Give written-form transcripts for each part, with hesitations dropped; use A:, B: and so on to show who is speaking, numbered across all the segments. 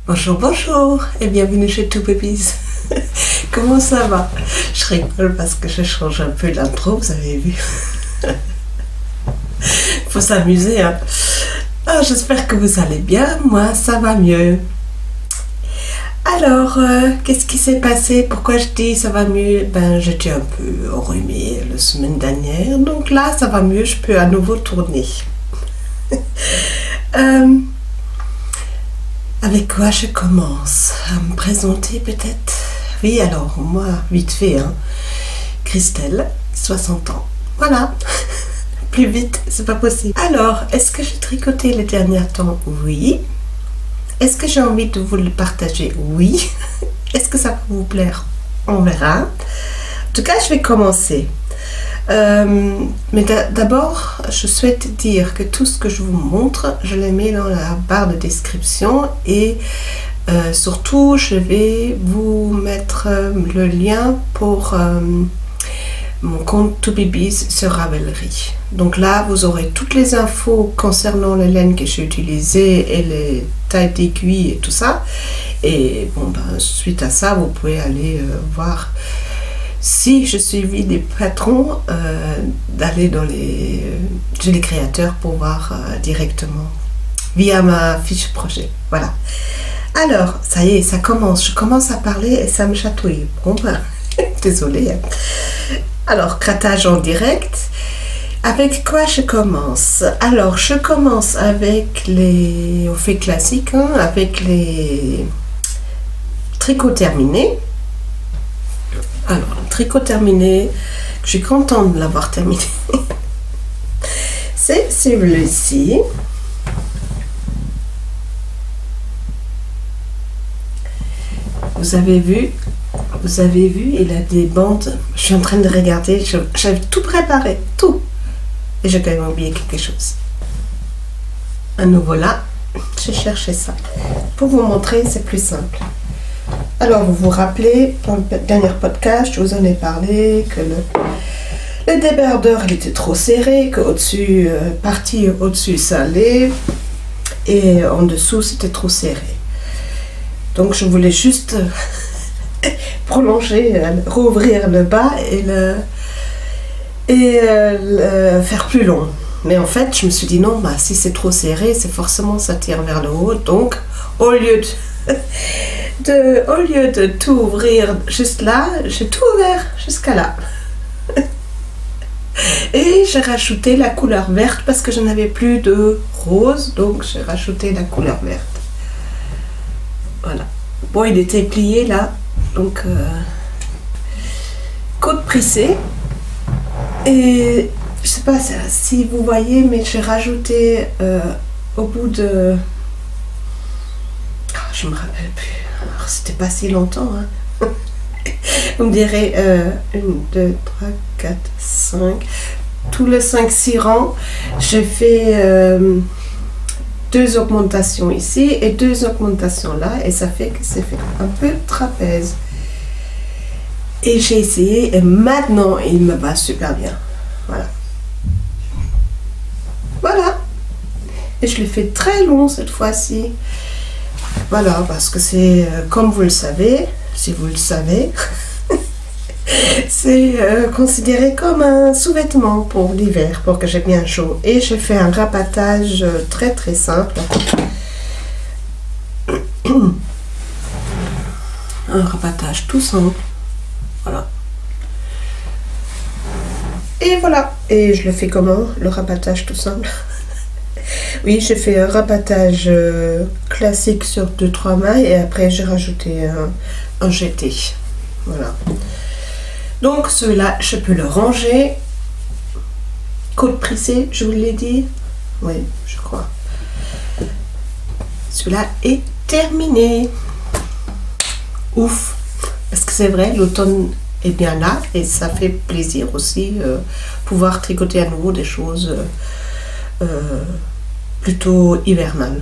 A: Bonjour, bonjour et bienvenue chez Two Babies. Comment ça va? Je rigole parce que je change un peu l'intro, vous avez vu. Faut s'amuser, hein. Ah, j'espère que vous allez bien, moi ça va mieux. Alors, qu'est-ce qui s'est passé? Pourquoi je dis ça va mieux? Ben, j'étais un peu enrhumée la semaine dernière, donc là ça va mieux, je peux à nouveau tourner. Avec quoi je commence? À me présenter peut-être? Oui, alors moi, vite fait, hein. Christelle, 60 ans. Voilà. Plus vite, c'est pas possible. Alors, est-ce que j'ai tricoté les derniers temps? Oui. Est-ce que j'ai envie de vous le partager? Oui. Est-ce que ça va vous plaire? On verra. En tout cas, je vais commencer. Mais d'abord, je souhaite dire que tout ce que je vous montre, je les mets dans la barre de description et surtout, je vais vous mettre le lien pour mon compte Two Babies sur Ravelry. Donc là, vous aurez toutes les infos concernant les laines que j'ai utilisées et les tailles d'aiguilles et tout ça. Et bon, ben, suite à ça, vous pouvez aller voir si je suivis des patrons d'aller dans les créateurs pour voir directement via ma fiche projet. Voilà. Alors, ça y est, ça commence. Je commence à parler et ça me chatouille. Bon, ben, désolée. Alors, grattage en direct. Avec quoi je commence? Alors, je commence avec les... On fait classique, hein, avec les tricots terminés. Alors, le tricot terminé, je suis contente de l'avoir terminé. C'est celui-ci. Vous avez vu, il a des bandes. Je suis en train de regarder, j'avais tout préparé, tout. Et j'ai quand même oublié quelque chose. À nouveau là, j'ai cherché ça. Pour vous montrer, c'est plus simple. Alors, vous vous rappelez, dans le dernier podcast, je vous en ai parlé que le débardeur il était trop serré, que au-dessus, partie au-dessus ça allait, et en dessous c'était trop serré. Donc, je voulais juste prolonger, rouvrir le bas et le faire plus long. Mais en fait, je me suis dit non, bah, si c'est trop serré, c'est forcément ça tire vers le haut. Donc, au lieu de tout ouvrir juste là, j'ai tout ouvert jusqu'à là. Et j'ai rajouté la couleur verte parce que je n'avais plus de rose, donc j'ai rajouté la couleur verte. Voilà. Bon, il était plié là, donc côte prissée. Et je sais pas si vous voyez, mais j'ai rajouté au bout de... Oh, je me rappelle plus. Alors, c'était pas si longtemps, hein. Vous me direz 1, 2, 3, 4, 5. Tous les 5-6 rangs, j'ai fait 2 augmentations ici et 2 augmentations là. Et ça fait que c'est fait un peu de trapèze. Et j'ai essayé et maintenant il me va super bien. Voilà. Voilà. Et je l'ai fait très long cette fois-ci. Voilà, parce que c'est, comme vous le savez, si vous le savez, c'est considéré comme un sous-vêtement pour l'hiver, pour que j'ai bien chaud. Et j'ai fait un rabattage très très simple. Un rabattage tout simple. Voilà. Et voilà. Et je le fais comment, le rabattage tout simple? Oui, j'ai fait un rabattage classique sur 2-3 mailles et après j'ai rajouté un jeté. Voilà. Donc celui-là, je peux le ranger. Côte prissée, je vous l'ai dit. Oui, je crois. Celui-là est terminé. Ouf. Parce que c'est vrai, l'automne est bien là et ça fait plaisir aussi pouvoir tricoter à nouveau des choses plutôt hivernales.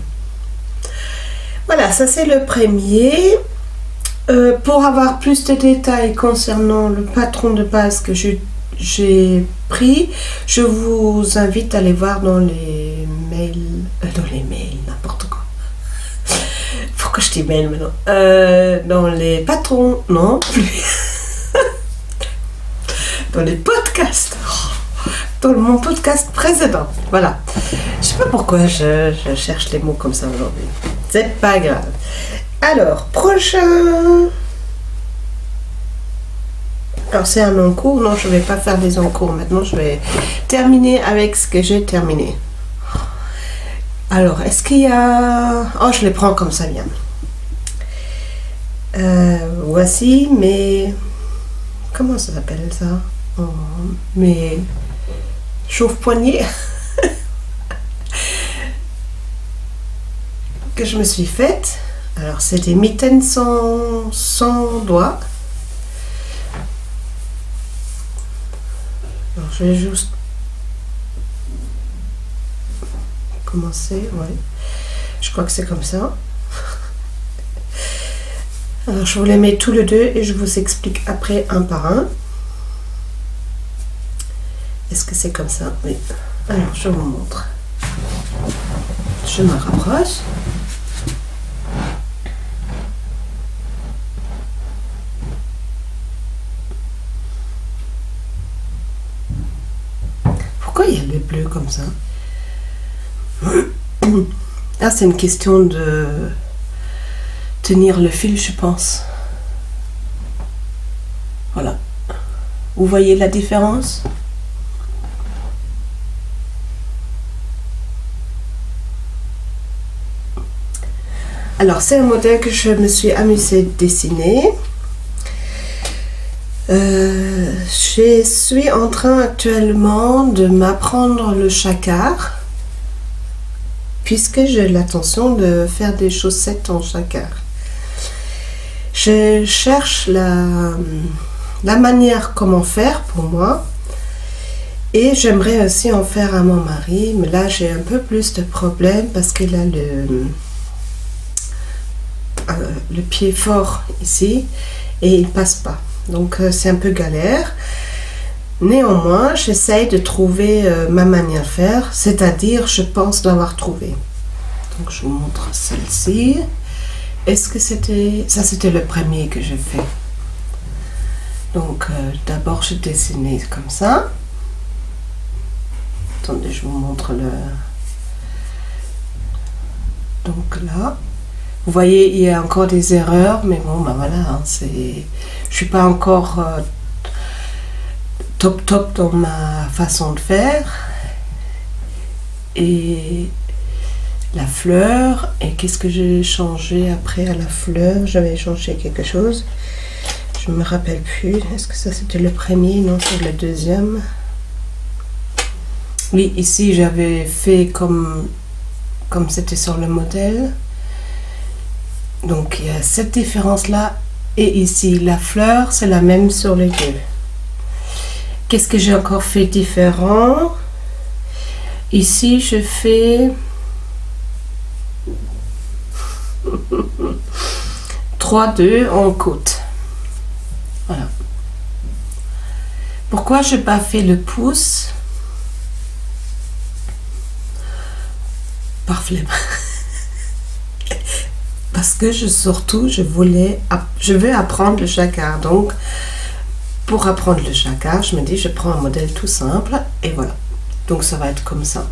A: Voilà, ça c'est le premier. Pour avoir plus de détails concernant le patron de base que j'ai pris, je vous invite à aller voir dans les mails, n'importe quoi. Faut que je dis mail maintenant. Dans les patrons, non plus. Dans les podcasts. Dans mon podcast précédent. Voilà. Je sais pas pourquoi je cherche les mots comme ça aujourd'hui. C'est pas grave. Alors, prochain. Alors, c'est un encours. Non, je vais pas faire des encours maintenant. Je vais terminer avec ce que j'ai terminé. Alors, est-ce qu'il y a... Oh, je les prends comme ça, bien. Voici mes... Comment ça s'appelle ça? Mes chauffe-poignets que je me suis faite. Alors, c'est des mitaines sans doigts. Alors, je vais juste commencer, ouais. Je crois que c'est comme ça. Alors, je vous les mets tous les deux et je vous explique après un par un. Est-ce que c'est comme ça? Oui. Alors, je vous montre. Je me rapproche. Pourquoi il y a le bleu comme ça? Ah, c'est une question de tenir le fil, je pense. Voilà. Vous voyez la différence? Alors, c'est un modèle que je me suis amusée de dessiner. Je suis en train actuellement de m'apprendre le jacquard, puisque j'ai l'intention de faire des chaussettes en jacquard. Je cherche la manière comment faire pour moi, et j'aimerais aussi en faire à mon mari, mais là j'ai un peu plus de problèmes parce qu'il a le pied fort ici et il passe pas, donc c'est un peu galère. Néanmoins, j'essaye de trouver ma manière de faire, c'est-à-dire je pense l'avoir trouvé. Donc je vous montre celle-ci. Est-ce que c'était... Ça, c'était le premier que j'ai fait. Donc d'abord je dessinais comme ça. Attendez, je vous montre le... Donc là, vous voyez, il y a encore des erreurs, mais bon, ben voilà, hein, c'est... Je suis pas encore... top dans ma façon de faire. Et la fleur, et qu'est-ce que j'ai changé après à la fleur? J'avais changé quelque chose, je me rappelle plus. Est-ce que ça c'était le premier? Non, c'est le deuxième. Oui, ici j'avais fait comme c'était sur le modèle. Donc il y a cette différence là, et ici la fleur c'est la même sur les deux. Qu'est-ce que j'ai encore fait différent? Ici, je fais 3-2 en côte. Voilà. Pourquoi je n'ai pas fait le pouce? Par flemme. Parce que je veux apprendre le jacquard. Donc, pour apprendre le jacquard, je me dis, je prends un modèle tout simple et voilà. Donc ça va être comme ça.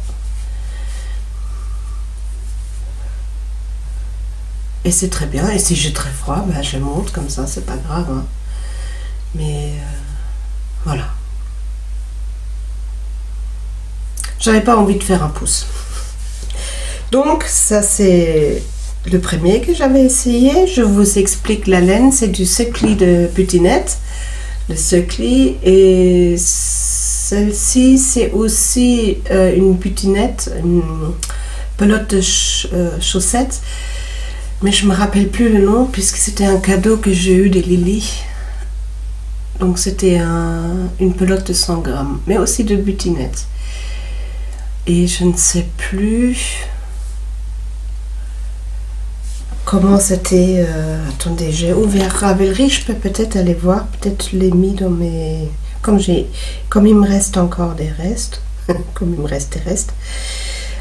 A: Et c'est très bien. Et si j'ai très froid, ben je monte comme ça, c'est pas grave. Hein. Mais voilà. J'avais pas envie de faire un pouce. Donc ça c'est le premier que j'avais essayé. Je vous explique la laine, c'est du secli de butinette. Le secli, et celle-ci c'est aussi une butinette, une pelote de chaussettes, mais je me rappelle plus le nom puisque c'était un cadeau que j'ai eu de Lily. Donc c'était une pelote de 100 grammes, mais aussi de butinette. Et je ne sais plus comment c'était. Attendez, j'ai ouvert Ravelry, je peux peut-être aller voir, peut-être je l'ai mis dans mes... Comme il me reste encore des restes, comme il me reste des restes.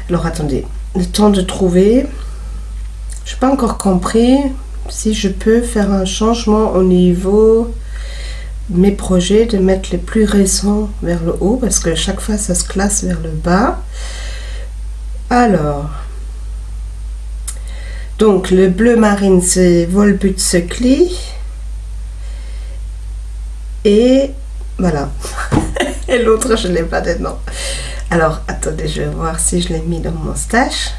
A: Alors attendez, le temps de trouver. Je n'ai pas encore compris si je peux faire un changement au niveau de mes projets, de mettre les plus récents vers le haut, parce que chaque fois ça se classe vers le bas. Alors, donc le bleu marine c'est Volbut Secli. Et voilà. Et l'autre je ne l'ai pas dedans. Alors attendez, je vais voir si je l'ai mis dans mon stash.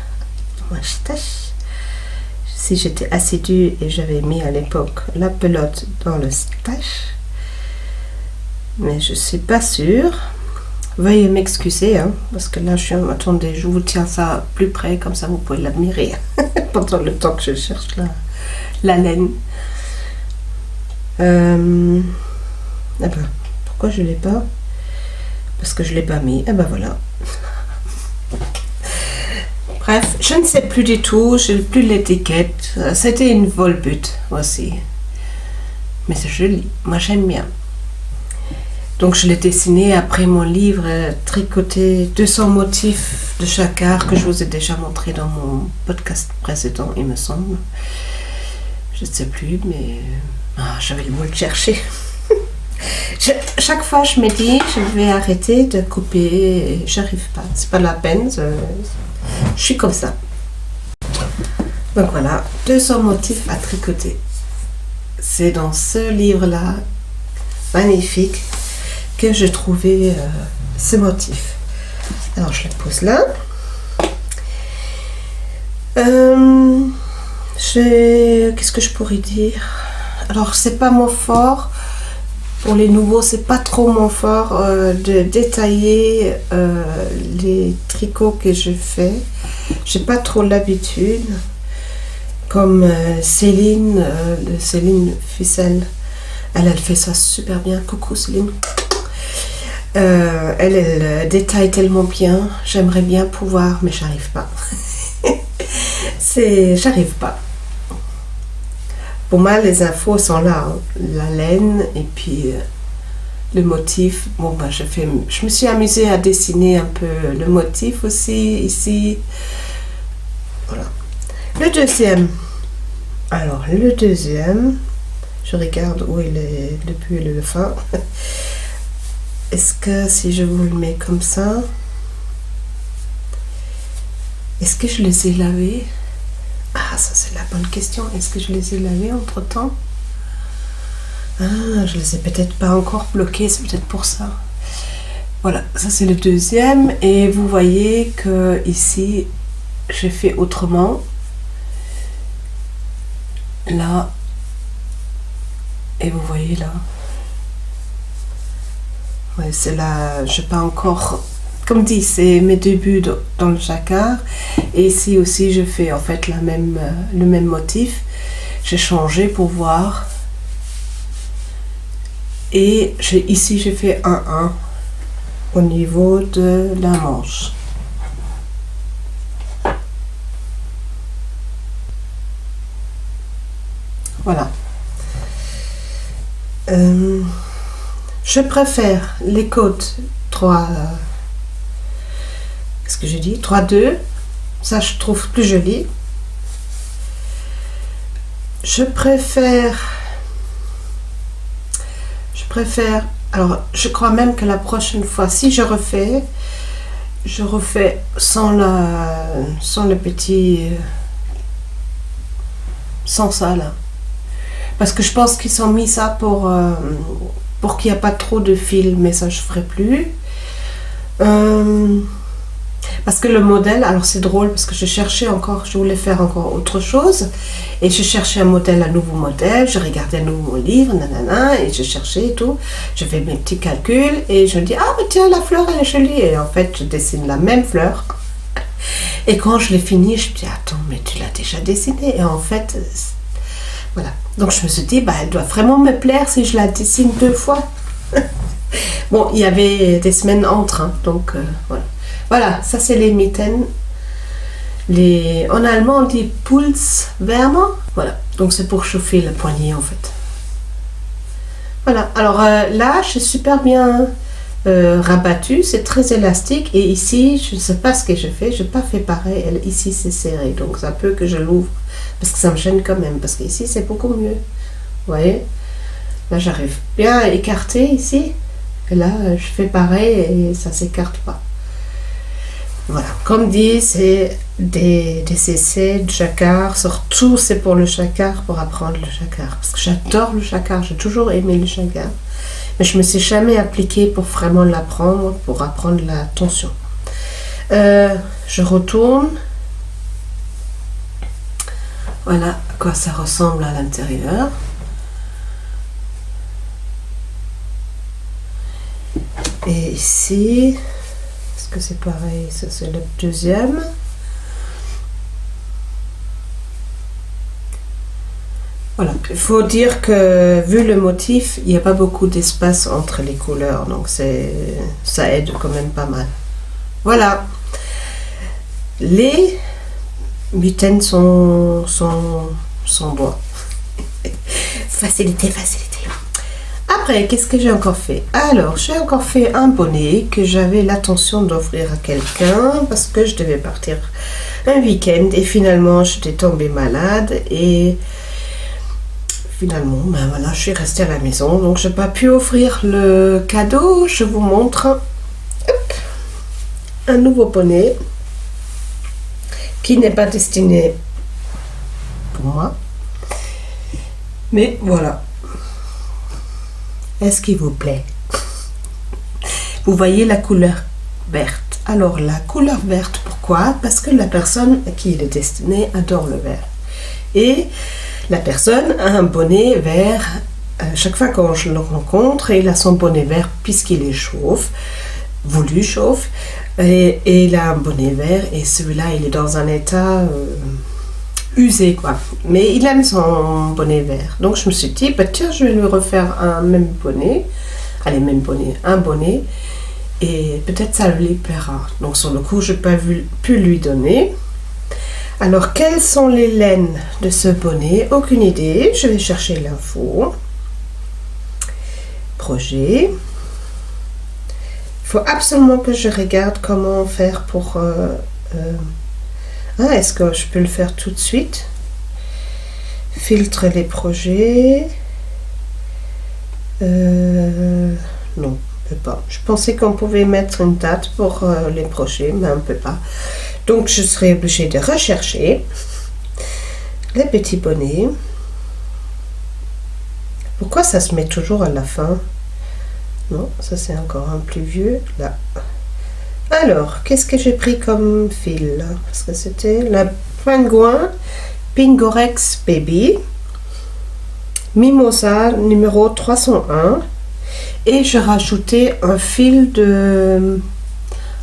A: Si j'étais assidue et j'avais mis à l'époque la pelote dans le stash. Mais je suis pas sûre. Veuillez m'excuser, hein, parce que là je suis... Attendez, je vous tiens ça plus près, comme ça vous pouvez l'admirer pendant le temps que je cherche la laine. Ah ben, pourquoi je l'ai pas? Parce que je l'ai pas mis. Ah ben voilà. Bref, je ne sais plus du tout, je n'ai plus l'étiquette. C'était une Volbut aussi. Mais c'est joli, moi j'aime bien. Donc je l'ai dessiné après mon livre tricoté 200 motifs de jacquard que je vous ai déjà montré dans mon podcast précédent, il me semble. Je ne sais plus, mais je vais le chercher. Chaque fois je me dis je vais arrêter de couper, j'arrive pas, c'est pas la peine, je suis comme ça. Donc voilà, 200 motifs à tricoter. C'est dans ce livre là magnifique que je trouvais ce motif. Alors je le pose là. Qu'est-ce que je pourrais dire? Alors c'est pas mon fort. Pour les nouveaux, c'est pas trop mon fort de détailler les tricots que je fais. J'ai pas trop l'habitude. Comme Céline, de Céline Ficelle. Elle fait ça super bien. Coucou Céline. Elle détaille tellement bien. J'aimerais bien pouvoir, mais j'arrive pas. J'arrive pas. Pour moi, les infos sont là, hein. La laine et puis le motif. Bon, ben, je me suis amusée à dessiner un peu le motif aussi, ici. Voilà. Le deuxième. Alors, le deuxième, je regarde où il est le début et le fin. Est-ce que si je vous le mets comme ça, est-ce que je les ai lavés? Ah, ça c'est la bonne question. Est-ce que je les ai lavés entre temps? Ah, je les ai peut-être pas encore bloqués, c'est peut-être pour ça. Voilà, ça c'est le deuxième. Et vous voyez que ici, j'ai fait autrement. Là. Et vous voyez là. Ouais, c'est là, je n'ai pas encore... Comme dit, c'est mes débuts dans le jacquard. Et ici aussi, je fais en fait le même motif. J'ai changé pour voir. Et ici, j'ai fait un 1 au niveau de la manche. Voilà. Je préfère les côtes 3... Qu'est-ce que j'ai dit? 3-2. Ça, je trouve plus joli. Je préfère... Alors, je crois même que la prochaine fois, si je refais sans le petit... sans ça, là. Parce que je pense qu'ils ont mis ça pour qu'il n'y ait pas trop de fil, mais ça, je ne ferai plus. Parce que le modèle, alors c'est drôle parce que je voulais faire encore autre chose et je cherchais un nouveau modèle, je regardais un nouveau livre, nanana, et je cherchais et tout, je fais mes petits calculs et je me dis, ah mais tiens, la fleur elle est jolie, et en fait je dessine la même fleur et quand je l'ai fini, je me dis, attends, mais tu l'as déjà dessinée, et en fait, voilà, donc je me suis dit, bah elle doit vraiment me plaire si je la dessine 2 fois. Bon, il y avait des semaines entre, hein, donc voilà. Voilà, ça c'est les mitaines. En allemand on dit Pulswärmer. Voilà, donc c'est pour chauffer le poignet en fait. Voilà, alors là j'ai super bien rabattu, c'est très élastique. Et ici, je ne sais pas ce que je fais, je n'ai pas fait pareil. Ici, c'est serré, donc ça peut que je l'ouvre parce que ça me gêne quand même. Parce qu'ici, c'est beaucoup mieux. Vous voyez? Là, j'arrive bien à écarter ici. Et là, je fais pareil et ça ne s'écarte pas. Voilà, comme dit, c'est des essais de jacquard, surtout c'est pour le jacquard, pour apprendre le jacquard. Parce que j'adore le jacquard, j'ai toujours aimé le jacquard. Mais je ne me suis jamais appliquée pour vraiment l'apprendre, pour apprendre la tension. Je retourne. Voilà à quoi ça ressemble à l'intérieur. Et ici... que c'est pareil, ça c'est le deuxième. Voilà, il faut dire que vu le motif, il n'y a pas beaucoup d'espace entre les couleurs, donc ça aide quand même pas mal. Voilà, les mitaines sont bois. Facilité, facilité. Après, qu'est-ce que j'ai encore fait? Alors, j'ai encore fait un bonnet que j'avais l'intention d'offrir à quelqu'un parce que je devais partir un week-end et finalement, j'étais tombée malade et finalement, ben voilà, je suis restée à la maison. Donc, je n'ai pas pu offrir le cadeau. Je vous montre un nouveau bonnet qui n'est pas destiné pour moi. Mais voilà. Est-ce qu'il vous plaît? Vous voyez la couleur verte. Alors, la couleur verte, pourquoi? Parce que la personne à qui il est destiné adore le vert. Et la personne a un bonnet vert. Chaque fois que je le rencontre, il a son bonnet vert puisqu'il est chauve, voulu chauve. Et il a un bonnet vert et celui-là, il est dans un état... usé quoi, mais il aime son bonnet vert, donc je me suis dit bah tiens, je vais lui refaire un même bonnet, un bonnet et peut-être ça lui plaira. Donc sur le coup je n'ai pas pu lui donner. Alors quelles sont les laines de ce bonnet? Aucune idée, je vais chercher l'info. Projet, il faut absolument que je regarde comment faire pour est-ce que je peux le faire tout de suite? Filtre les projets. Non, on ne peut pas. Je pensais qu'on pouvait mettre une date pour les projets, mais on ne peut pas. Donc, je serai obligée de rechercher les petits bonnets. Pourquoi ça se met toujours à la fin? Non, ça c'est encore un plus vieux. Là. Alors, qu'est-ce que j'ai pris comme fil? Parce que c'était la Pingouin Pingorex Baby Mimosa numéro 301 et je rajoutais un fil de...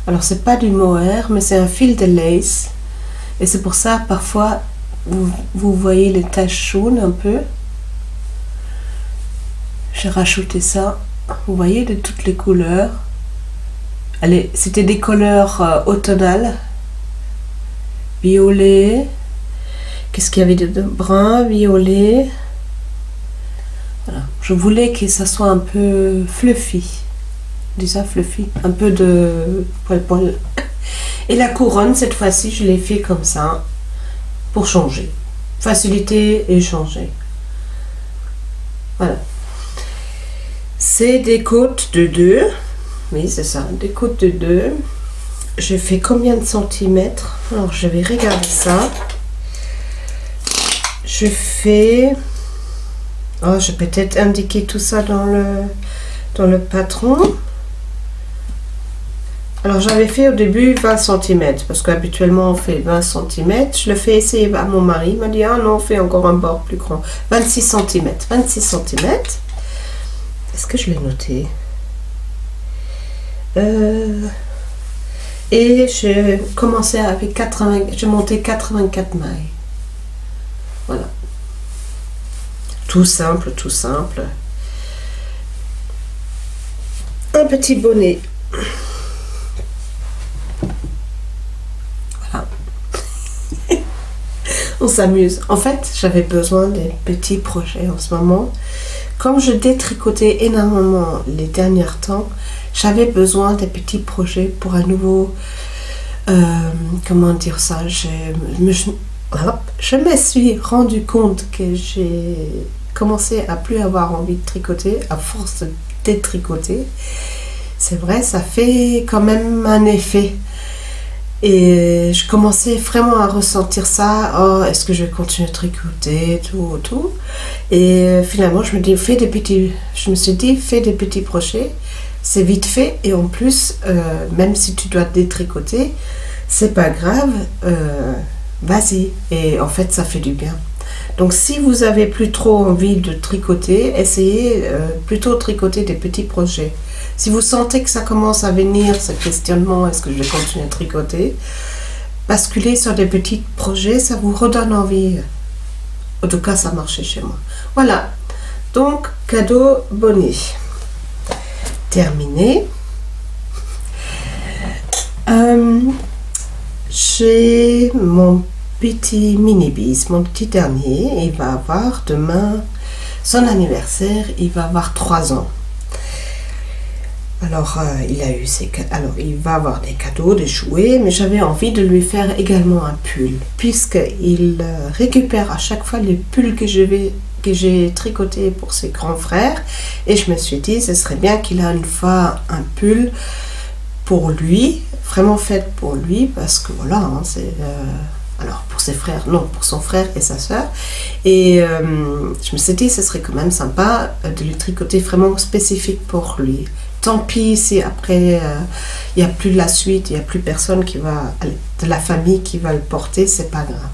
A: Alors, c'est pas du mohair, mais c'est un fil de lace et c'est pour ça, parfois, vous voyez les taches jaunes un peu. J'ai rajouté ça, vous voyez, de toutes les couleurs. Allez, c'était des couleurs automnales, violet, qu'est-ce qu'il y avait de brun, violet. Voilà. Je voulais que ça soit un peu fluffy, déjà fluffy, un peu de poil. Et la couronne, cette fois-ci, je l'ai fait comme ça, pour changer. Faciliter et changer. Voilà. C'est des côtes de 2. Oui, c'est ça, des côtes de 2. Je fais combien de centimètres? Alors, je vais regarder ça. Je fais... Oh, je vais peut-être indiquer tout ça dans le patron. Alors, j'avais fait au début 20 cm, parce qu'habituellement, on fait 20 cm. Je le fais essayer à mon mari. Il m'a dit, ah non, on fait encore un bord plus grand. 26 cm. 26 cm. Est-ce que je l'ai noté? Et je commençais avec 80, je montais 84 mailles. Voilà. Tout simple, tout simple. Un petit bonnet. Voilà. On s'amuse. En fait, j'avais besoin des petits projets en ce moment. Comme je détricotais énormément les derniers temps, j'avais besoin des petits projets pour un nouveau, comment dire ça, je me suis rendu compte que j'ai commencé à plus avoir envie de tricoter à force de détricoter. C'est vrai, ça fait quand même un effet. Et je commençais vraiment à ressentir ça. Oh, est-ce que je vais continuer à tricoter, tout. Et finalement, je me suis dit, fais des petits projets. C'est vite fait. Et en plus, même si tu dois détricoter, c'est pas grave. Vas-y. Et en fait, ça fait du bien. Donc, si vous avez plus trop envie de tricoter, essayez plutôt de tricoter des petits projets. Si vous sentez que ça commence à venir, ce questionnement, est-ce que je vais continuer à tricoter, basculer sur des petits projets, ça vous redonne envie. En tout cas, ça marchait chez moi. Voilà. Donc, cadeau bonnet. Terminé. J'ai mon petit mini-bis, mon petit dernier. Il va avoir demain son anniversaire. Il va avoir 3 ans. Alors, il va avoir des cadeaux, des jouets, mais j'avais envie de lui faire également un pull, puisqu'il récupère à chaque fois les pulls que j'ai tricotés pour ses grands frères, et je me suis dit, ce serait bien qu'il a une fois un pull pour lui, vraiment fait pour lui, parce que voilà, hein, c'est... alors pour ses frères, non, pour son frère et sa sœur. Et je me suis dit, ce serait quand même sympa de lui tricoter vraiment spécifique pour lui. Tant pis si après il n'y a plus de la suite, il n'y a plus personne de la famille qui va le porter, c'est pas grave.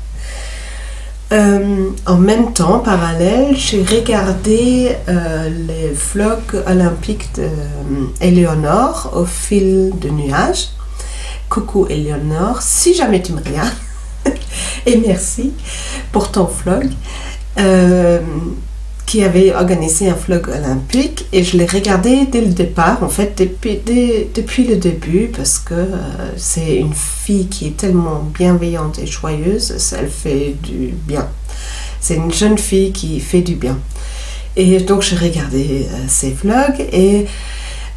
A: En même temps, parallèle, j'ai regardé les vlogs olympiques d'Éléonore au fil de nuages. Coucou Éléonore, si jamais tu me regardes. Et merci pour ton vlog, qui avait organisé un vlog olympique, et je l'ai regardé dès le départ, en fait, depuis le début, parce que c'est une fille qui est tellement bienveillante et joyeuse, elle fait du bien. C'est une jeune fille qui fait du bien. Et donc j'ai regardé ses vlogs, et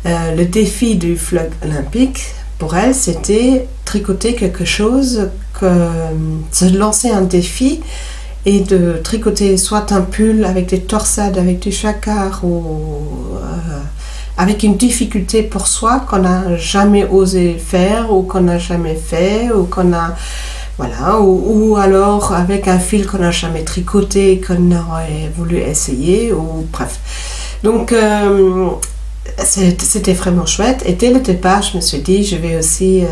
A: le défi du vlog olympique, pour elle, c'était tricoter quelque chose, se lancer un défi et de tricoter soit un pull avec des torsades, avec du jacquard, ou avec une difficulté pour soi qu'on n'a jamais osé faire, ou qu'on n'a jamais fait, ou qu'on a... Voilà, ou alors avec un fil qu'on n'a jamais tricoté, qu'on aurait voulu essayer, ou bref. Donc... c'était vraiment chouette, et dès le départ je me suis dit je vais aussi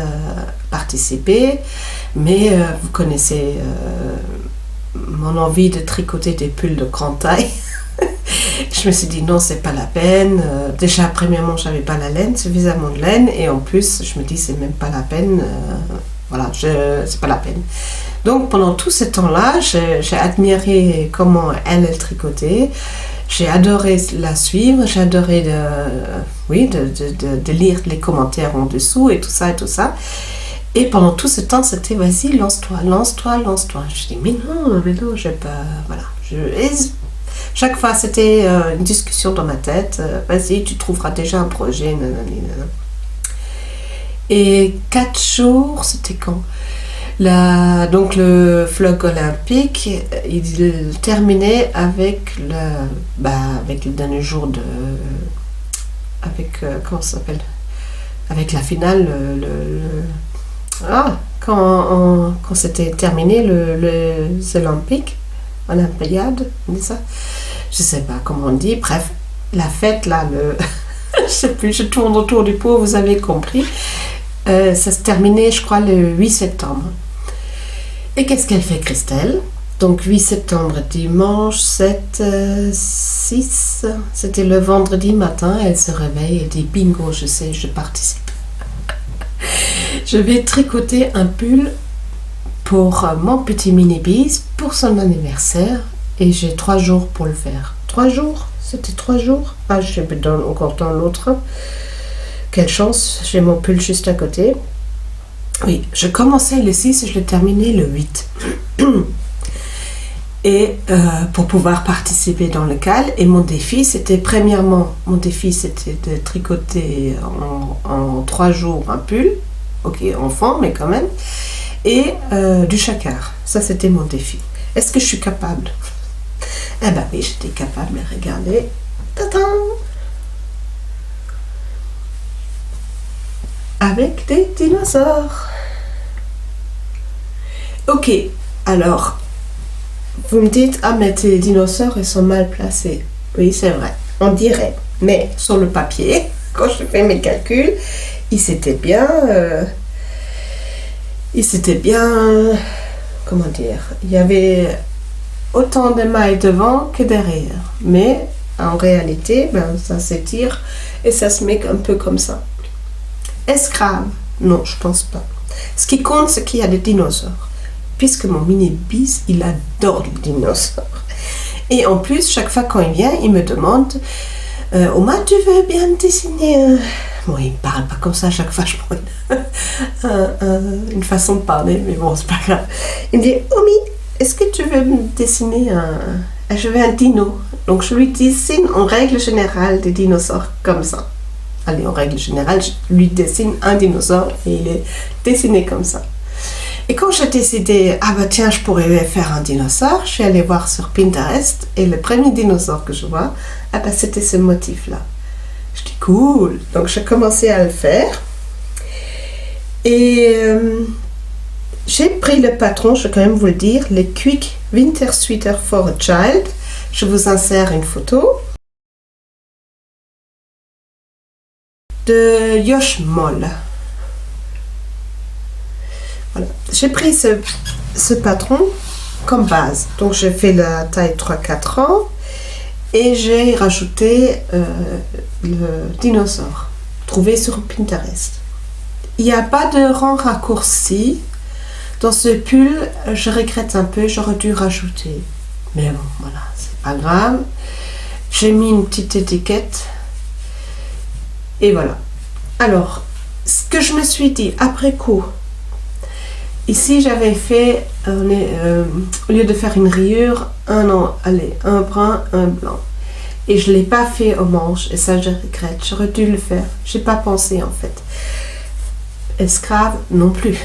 A: participer, mais vous connaissez mon envie de tricoter des pulls de grande taille. Je me suis dit non, c'est pas la peine. Déjà premièrement j'avais pas la laine, suffisamment de laine, et en plus je me dis c'est même pas la peine, voilà, c'est pas la peine. Donc pendant tout ce temps-là j'ai admiré comment elle tricotait. J'ai adoré la suivre, j'ai adoré de lire les commentaires en dessous et tout ça. Et pendant tout ce temps, c'était vas-y, lance-toi. Je dis mais non, j'ai pas... Voilà. Et chaque fois, c'était une discussion dans ma tête. Vas-y, tu trouveras déjà un projet. Nanana. Et 4 jours, c'était quand ? Donc le vlog olympique, il terminait avec le dernier jour de... comment ça s'appelle ? Avec la finale, quand c'était terminé les Olympiques, Olympiade, on dit ça ? Je sais pas comment on dit, bref, la fête là, je sais plus, je tourne autour du pot, vous avez compris. Ça se terminait, je crois, le 8 septembre. Et qu'est-ce qu'elle fait, Christelle ? Donc 8 septembre, dimanche 7, 6, c'était le vendredi matin, elle se réveille, elle dit bingo, je sais, je participe. Je vais tricoter un pull pour mon petit mini-bis pour son anniversaire, et j'ai 3 jours pour le faire. 3 jours ? C'était 3 jours ? Ah, je suis encore dans l'autre. Quelle chance, j'ai mon pull juste à côté. Oui, je commençais le 6 et je le terminais le 8. et pour pouvoir participer dans le cal. Et mon défi, c'était premièrement, de tricoter en 3 jours un pull, ok, enfant, mais quand même, et du chacard. Ça, c'était mon défi. Est-ce que je suis capable? Eh ben oui, j'étais capable. Regardez. Tadam! Avec des dinosaures. Ok, alors, vous me dites, ah mais tes dinosaures, ils sont mal placés. Oui, c'est vrai, on dirait. Mais sur le papier, quand je fais mes calculs, ils s'étaient bien, comment dire, il y avait autant de mailles devant que derrière. Mais en réalité, ben, ça s'étire et ça se met un peu comme ça. Est-ce grave? Non, je pense pas. Ce qui compte, c'est qu'il y a des dinosaures. Puisque mon mini-bis, il adore les dinosaures. Et en plus, chaque fois quand il vient, il me demande Oma, tu veux bien dessiner un... Bon, il ne parle pas comme ça à chaque fois, je prends une façon de parler, mais bon, c'est pas grave. Il me dit Omi, est-ce que tu veux me dessiner un... Je veux un dino. Donc je lui dessine en règle générale des dinosaures comme ça. Allez, en règle générale, je lui dessine un dinosaure et il est dessiné comme ça. Et quand j'ai décidé, ah bah tiens, je pourrais faire un dinosaure, je suis allée voir sur Pinterest et le premier dinosaure que je vois, ah bah c'était ce motif-là. Je dis cool, donc j'ai commencé à le faire. Et j'ai pris le patron, je vais quand même vous le dire, le Quick Winter Sweater for a Child. Je vous insère une photo de Josh Moll. Voilà. J'ai pris ce patron comme base. Donc j'ai fait la taille 3-4 ans et j'ai rajouté le dinosaure trouvé sur Pinterest. Il n'y a pas de rang raccourci. Dans ce pull, je regrette un peu, j'aurais dû rajouter. Mais bon, voilà, c'est pas grave. J'ai mis une petite étiquette. Et voilà. Alors, ce que je me suis dit après coup, ici j'avais fait, au lieu de faire une rayure, un brun, un blanc. Et je ne l'ai pas fait aux manches, et ça je regrette. J'aurais dû le faire. Je n'ai pas pensé en fait. Est-ce grave? Non plus.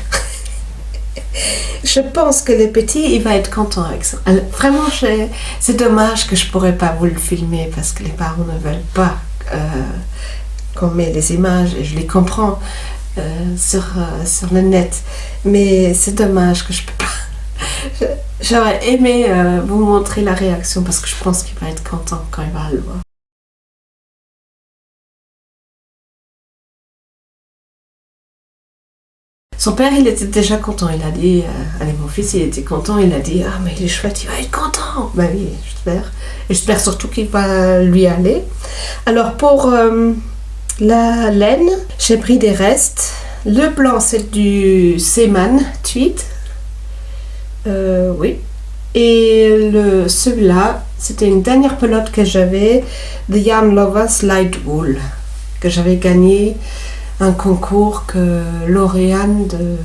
A: Je pense que le petit, il va être content avec ça. Alors, vraiment, c'est dommage que je ne pourrais pas vous le filmer parce que les parents ne veulent pas qu'on met les images et je les comprends sur le net. Mais c'est dommage que je ne peux pas. J'aurais aimé vous montrer la réaction parce que je pense qu'il va être content quand il va le voir. Son père, il était déjà content. Il a dit, allez, mon fils, il était content. Il a dit, ah, mais il est chouette, il va être content. Ben oui, j'espère. Et j'espère surtout qu'il va lui aller. Alors, pour la laine, j'ai pris des restes. Le blanc, c'est du Seemann tweed. Oui. Et celui-là, c'était une dernière pelote que j'avais, The Yarn Lovers Light Wool, que j'avais gagné un concours que Lauriane de...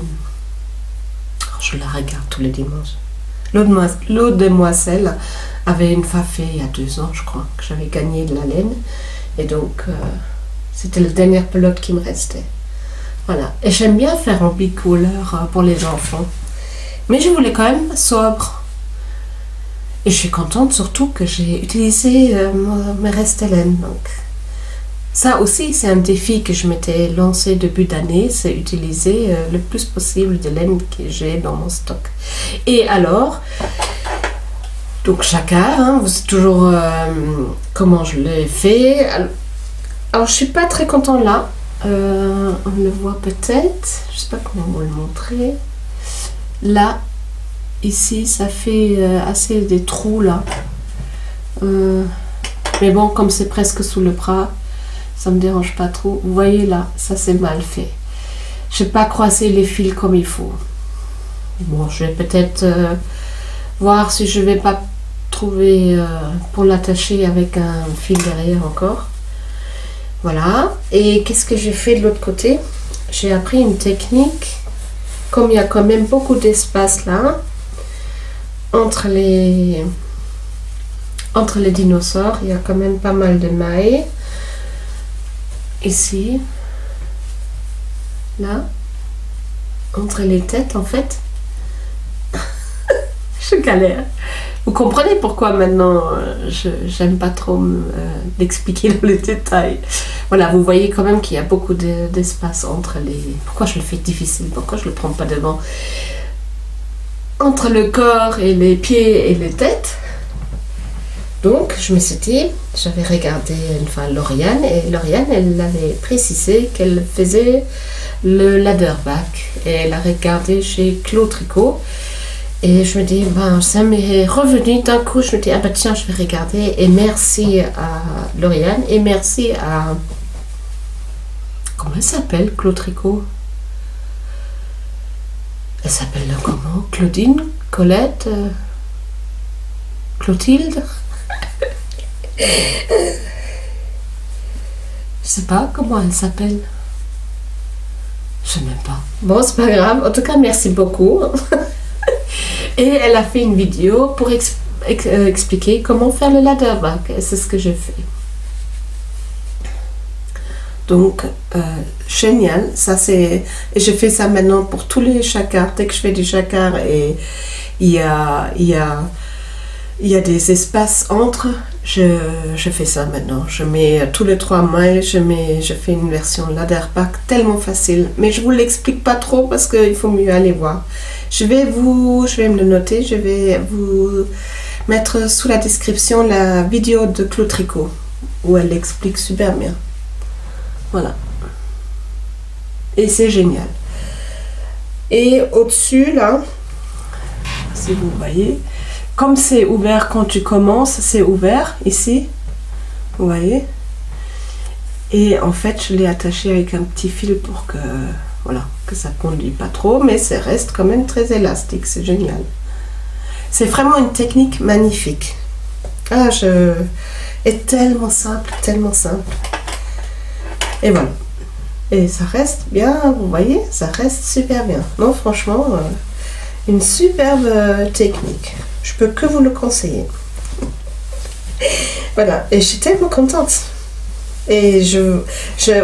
A: Je la regarde tous les dimanches. L'eau de Moisselle avait une fois fait il y a 2 ans, je crois, que j'avais gagné de la laine. Et donc, c'était la dernière pelote qui me restait. Voilà. Et j'aime bien faire en bicolore pour les enfants. Mais je voulais quand même sobre. Et je suis contente surtout que j'ai utilisé mes restes laine. Donc, ça aussi, c'est un défi que je m'étais lancé début d'année, c'est utiliser le plus possible de laine que j'ai dans mon stock. Et alors, donc chacun, hein, vous savez toujours comment je l'ai fait. Alors, je suis pas très contente là. On le voit peut-être. Je sais pas comment vous le montrer. Là, ici, ça fait assez des trous là. Mais bon, comme c'est presque sous le bras, ça me dérange pas trop. Vous voyez là, ça c'est mal fait. Je n'ai pas croisé les fils comme il faut. Bon, je vais peut-être voir si je vais pas trouver pour l'attacher avec un fil derrière encore. Voilà. Et qu'est-ce que j'ai fait de l'autre côté? J'ai appris, une technique. Comme il y a quand même beaucoup d'espace là, entre les dinosaures, il y a quand même pas mal de mailles. Ici, là, entre les têtes en fait. Je galère. Vous comprenez pourquoi maintenant j'aime pas trop l'expliquer dans les détails. Voilà, vous voyez quand même qu'il y a beaucoup d'espace entre les... Pourquoi je le fais difficile? Pourquoi je le prends pas devant? Entre le corps et les pieds et les têtes. Donc, je me suis dit, j'avais regardé une fois Lauriane, et Lauriane, elle avait précisé qu'elle faisait le ladderback. Et elle a regardé chez Claude Tricot. Et je me dis, ben, ça m'est revenu d'un coup. Je me dis, ah ben tiens, je vais regarder. Et merci à Lauriane, et merci à... Comment elle s'appelle, Claude Tricot? Elle s'appelle comment? Claudine? Colette? Clotilde? Je sais pas comment elle s'appelle. Je sais même pas. Bon, c'est pas grave. En tout cas, merci beaucoup. Et elle a fait une vidéo pour expliquer comment faire le ladderback. Et c'est ce que je fais. Donc, génial. Ça, c'est... Et je fais ça maintenant pour tous les jacquards. Dès que je fais du jacquard et il y a des espaces entre, je fais ça maintenant. Je mets tous les 3 mailles, je fais une version ladderback tellement facile. Mais je ne vous l'explique pas trop parce qu'il faut mieux aller voir. Je vais me le noter, je vais vous mettre sous la description la vidéo de Claude Tricot où elle l'explique super bien. Voilà. Et c'est génial. Et au-dessus, là, si vous voyez, comme c'est ouvert quand tu commences, c'est ouvert ici. Vous voyez? Et en fait, je l'ai attaché avec un petit fil pour que, voilà, que ça ne conduit pas trop, mais ça reste quand même très élastique. C'est génial. C'est vraiment une technique magnifique. Ah, est tellement simple, tellement simple. Et voilà. Et ça reste bien, vous voyez, ça reste super bien. Non, franchement, une superbe technique. Je peux que vous le conseiller. Voilà, et je suis tellement contente. Et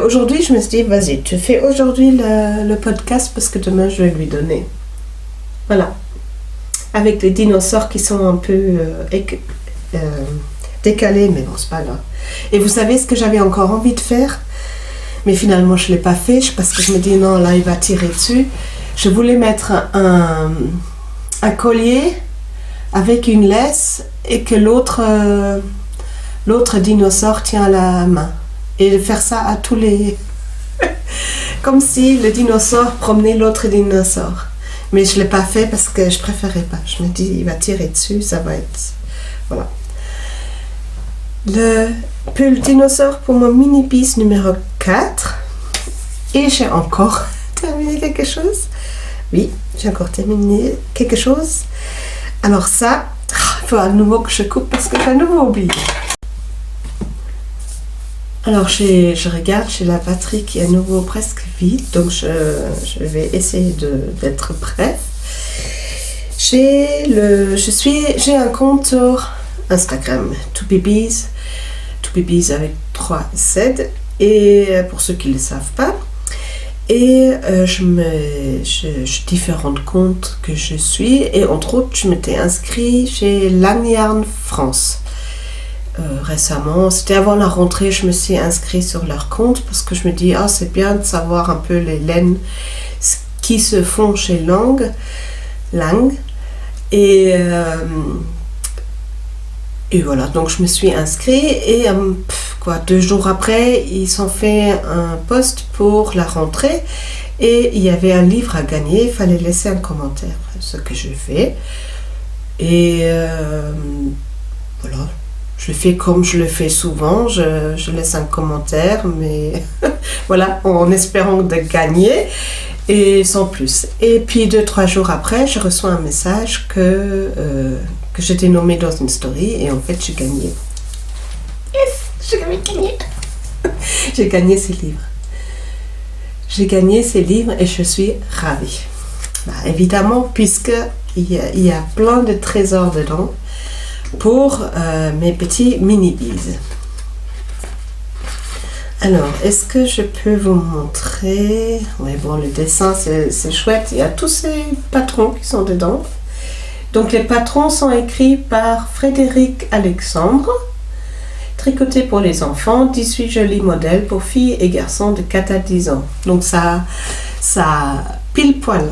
A: aujourd'hui, je me suis dit, vas-y, tu fais aujourd'hui le podcast parce que demain, je vais lui donner. Voilà. Avec les dinosaures qui sont un peu décalés, mais bon, c'est pas grave. Et vous savez ce que j'avais encore envie de faire? Mais finalement, je ne l'ai pas fait parce que je me dis, non, là, il va tirer dessus. Je voulais mettre un collier avec une laisse et que l'autre dinosaure tient à la main. Et faire ça à tous les... Comme si le dinosaure promenait l'autre dinosaure. Mais je ne l'ai pas fait parce que je préférais pas. Je me dis, il va tirer dessus, ça va être... Voilà. Le pull dinosaure pour mon mini-piece numéro 4. Et j'ai encore terminé quelque chose. Oui, j'ai encore terminé quelque chose. Alors ça, il faut à nouveau que je coupe parce que j'ai à nouveau oublié. Alors je regarde, j'ai la batterie qui est à nouveau presque vide. Donc je vais essayer d'être prête. J'ai un compte sur Instagram, Toupibis avec 3 Z, et pour ceux qui ne le savent pas, et je différents comptes que je suis, et entre autres je m'étais inscrit chez Lagnyarn France récemment. C'était avant la rentrée, je me suis inscrit sur leur compte parce que je me dis, ah, c'est bien de savoir un peu les laines qui se font chez Lang, et voilà, donc je me suis inscrite et 2 jours après, ils ont fait un post pour la rentrée et il y avait un livre à gagner, il fallait laisser un commentaire, ce que je fais. Et voilà, je fais comme je le fais souvent, je laisse un commentaire, mais voilà, en espérant de gagner et sans plus. Et puis 2-3 jours après, je reçois un message que j'étais nommée dans une story et en fait j'ai gagné. Yes, j'ai gagné. J'ai gagné ces livres. J'ai gagné ces livres et je suis ravie. Bah, évidemment, puisque il y a plein de trésors dedans pour mes petits mini-bees. Alors, est-ce que je peux vous montrer? Oui, bon, le dessin, c'est chouette. Il y a tous ces patrons qui sont dedans. Donc, les patrons sont écrits par Frédéric Alexandre. Tricoté pour les enfants, 18 jolis modèles pour filles et garçons de 4 à 10 ans. Donc, ça pile poil.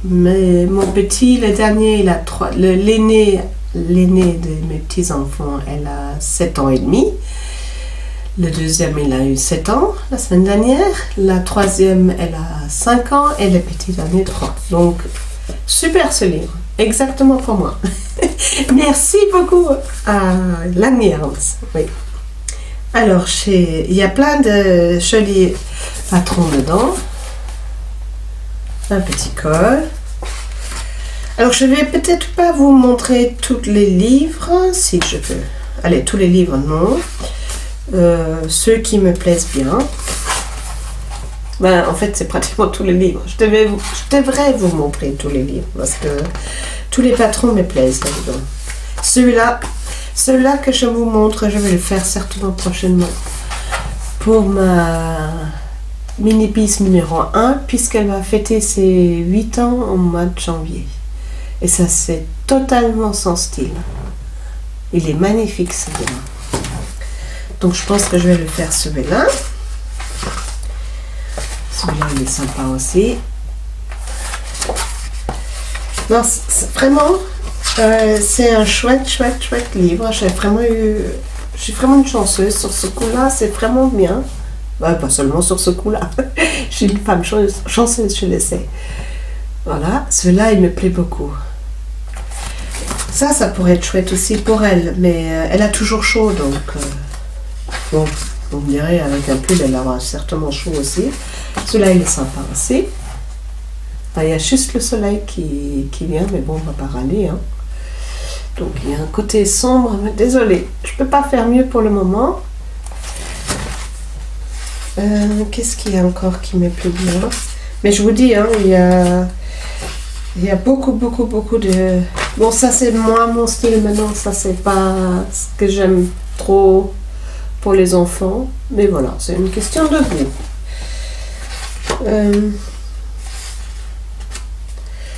A: Mais mon petit, le dernier, il a 3. L'aîné de mes petits-enfants, elle a 7 ans et demi. Le deuxième, il a eu 7 ans la semaine dernière. La troisième, elle a 5 ans. Et le petit dernier, 3. Donc, super ce livre. Exactement pour moi. Merci beaucoup à Lanny Ernst. Oui. Alors, il y a plein de jolis patrons dedans. Un petit col. Alors, je vais peut-être pas vous montrer tous les livres, si je peux. Allez, tous les livres, non. Ceux qui me plaisent bien. Ben, en fait, c'est pratiquement tous les livres. Je devrais vous montrer tous les livres parce que tous les patrons me plaisent là-dedans. Celui-là que je vous montre, je vais le faire certainement prochainement pour ma mini-piece numéro 1 puisqu'elle va fêter ses 8 ans au mois de janvier. Et ça, c'est totalement son style. Il est magnifique, celui-là. Donc, je pense que je vais le faire celui-là. Celui-là, il est sympa aussi. Non, vraiment, c'est un chouette livre. J'ai vraiment une chanceuse sur ce coup-là. C'est vraiment bien. Bah, pas seulement sur ce coup-là. Je suis une femme chanceuse, je le sais. Voilà, celui-là, il me plaît beaucoup. Ça pourrait être chouette aussi pour elle. Mais elle a toujours chaud, donc... Bon, vous me direz, avec un pull, elle aura certainement chaud aussi. Celui-là, il est sympa aussi. Il y a juste le soleil qui vient, mais bon, on va pas râler. Hein. Donc, il y a un côté sombre, mais désolé, je peux pas faire mieux pour le moment. Qu'est-ce qu'il y a encore qui me plaît bien? Mais je vous dis, hein, il y a beaucoup de... Bon, ça, c'est moi, mon style maintenant. Ça, c'est pas ce que j'aime trop... pour les enfants, mais voilà, c'est une question de goût.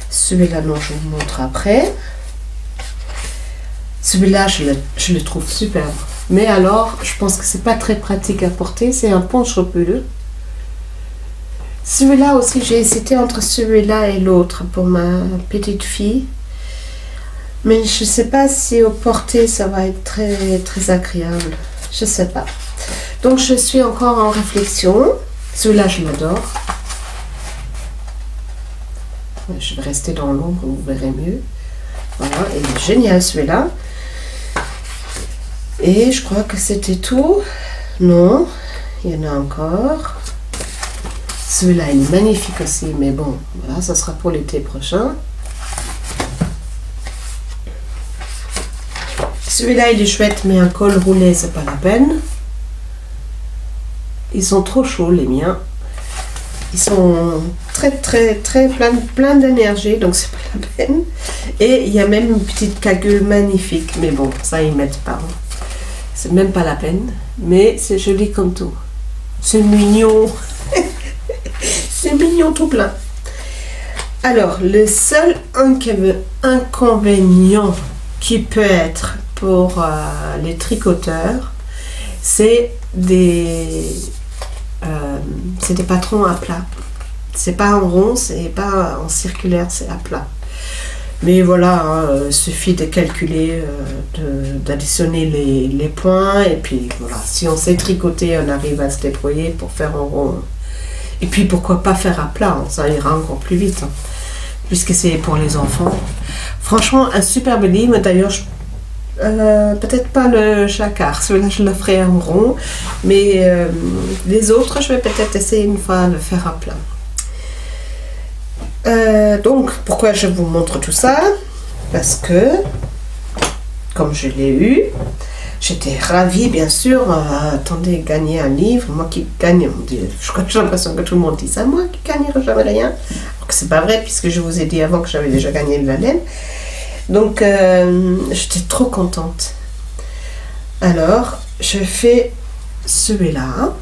A: Celui-là, non, je vous montre après. Celui-là, je le trouve superbe. Mais alors, je pense que c'est pas très pratique à porter. C'est un punch-pull. Celui-là aussi, j'ai hésité entre celui-là et l'autre pour ma petite fille. Mais je sais pas si au porté, ça va être très agréable. Je sais pas. Donc, je suis encore en réflexion. Celui-là, je l'adore. Je vais rester dans l'ombre, vous verrez mieux. Voilà, il est génial celui-là. Et je crois que c'était tout. Non, il y en a encore. Celui-là, il est magnifique aussi, mais bon, voilà, ça sera pour l'été prochain. Celui-là, il est chouette, mais un col roulé, c'est pas la peine. Ils sont trop chauds, les miens. Ils sont très plein d'énergie, donc c'est pas la peine. Et il y a même une petite cagoule magnifique, mais bon, ça ils mettent pas. C'est même pas la peine, mais c'est joli comme tout. C'est mignon. C'est mignon tout plein. Alors, le seul inconvénient qui peut être pour les tricoteurs, c'est des patrons à plat. C'est pas en rond, c'est pas en circulaire, c'est à plat. Mais voilà, hein, suffit de calculer, d'additionner les points, et puis voilà, si on sait tricoter, on arrive à se débrouiller pour faire en rond. Et puis pourquoi pas faire à plat, hein, ça ira encore plus vite, hein, puisque c'est pour les enfants. Franchement, un superbe livre, d'ailleurs, peut-être pas le jacquard, celui-là je le ferai en rond, mais les autres, je vais peut-être essayer une fois de le faire à plat. Donc, pourquoi je vous montre tout ça? Parce que, comme je l'ai eu, J'étais ravie, bien sûr. Attendez, gagner un livre. Moi qui gagne, j'ai l'impression que tout le monde dit ça. Moi qui gagnerai jamais rien. Alors que c'est pas vrai, puisque je vous ai dit avant que j'avais déjà gagné la laine. Donc, j'étais trop contente. Alors, je fais celui-là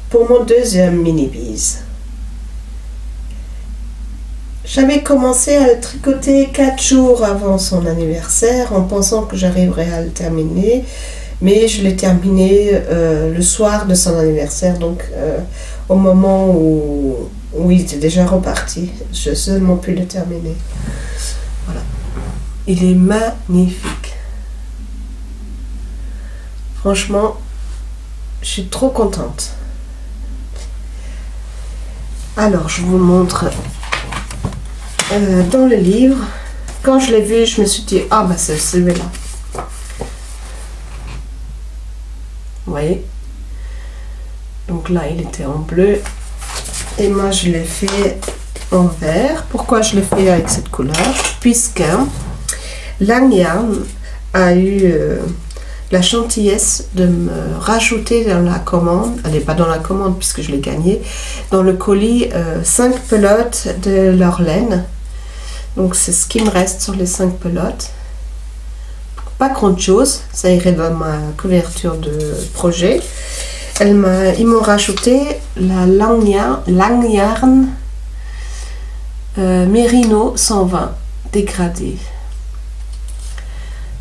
A: pour mon deuxième mini-bise. J'avais commencé à le tricoter 4 jours avant son anniversaire en pensant que j'arriverais à le terminer, mais je l'ai terminé le soir de son anniversaire, donc au moment où il était déjà reparti. J'ai seulement pu le terminer. Voilà. Il est magnifique. Franchement, je suis trop contente. Alors, je vous montre dans le livre. Quand je l'ai vu, je me suis dit, ah bah c'est celui-là. Vous voyez? Donc là, il était en bleu. Et moi, je l'ai fait en vert. Pourquoi je l'ai fait avec cette couleur? Puisque Lang Yarn a eu la gentillesse de me rajouter dans la commande, elle n'est pas dans la commande puisque je l'ai gagnée, dans le colis 5 pelotes de leur laine. Donc c'est ce qui me reste sur les 5 pelotes. Pas grand chose, ça irait dans ma couverture de projet. Ils m'ont rajouté la Lang Yarn Merino 120 dégradée.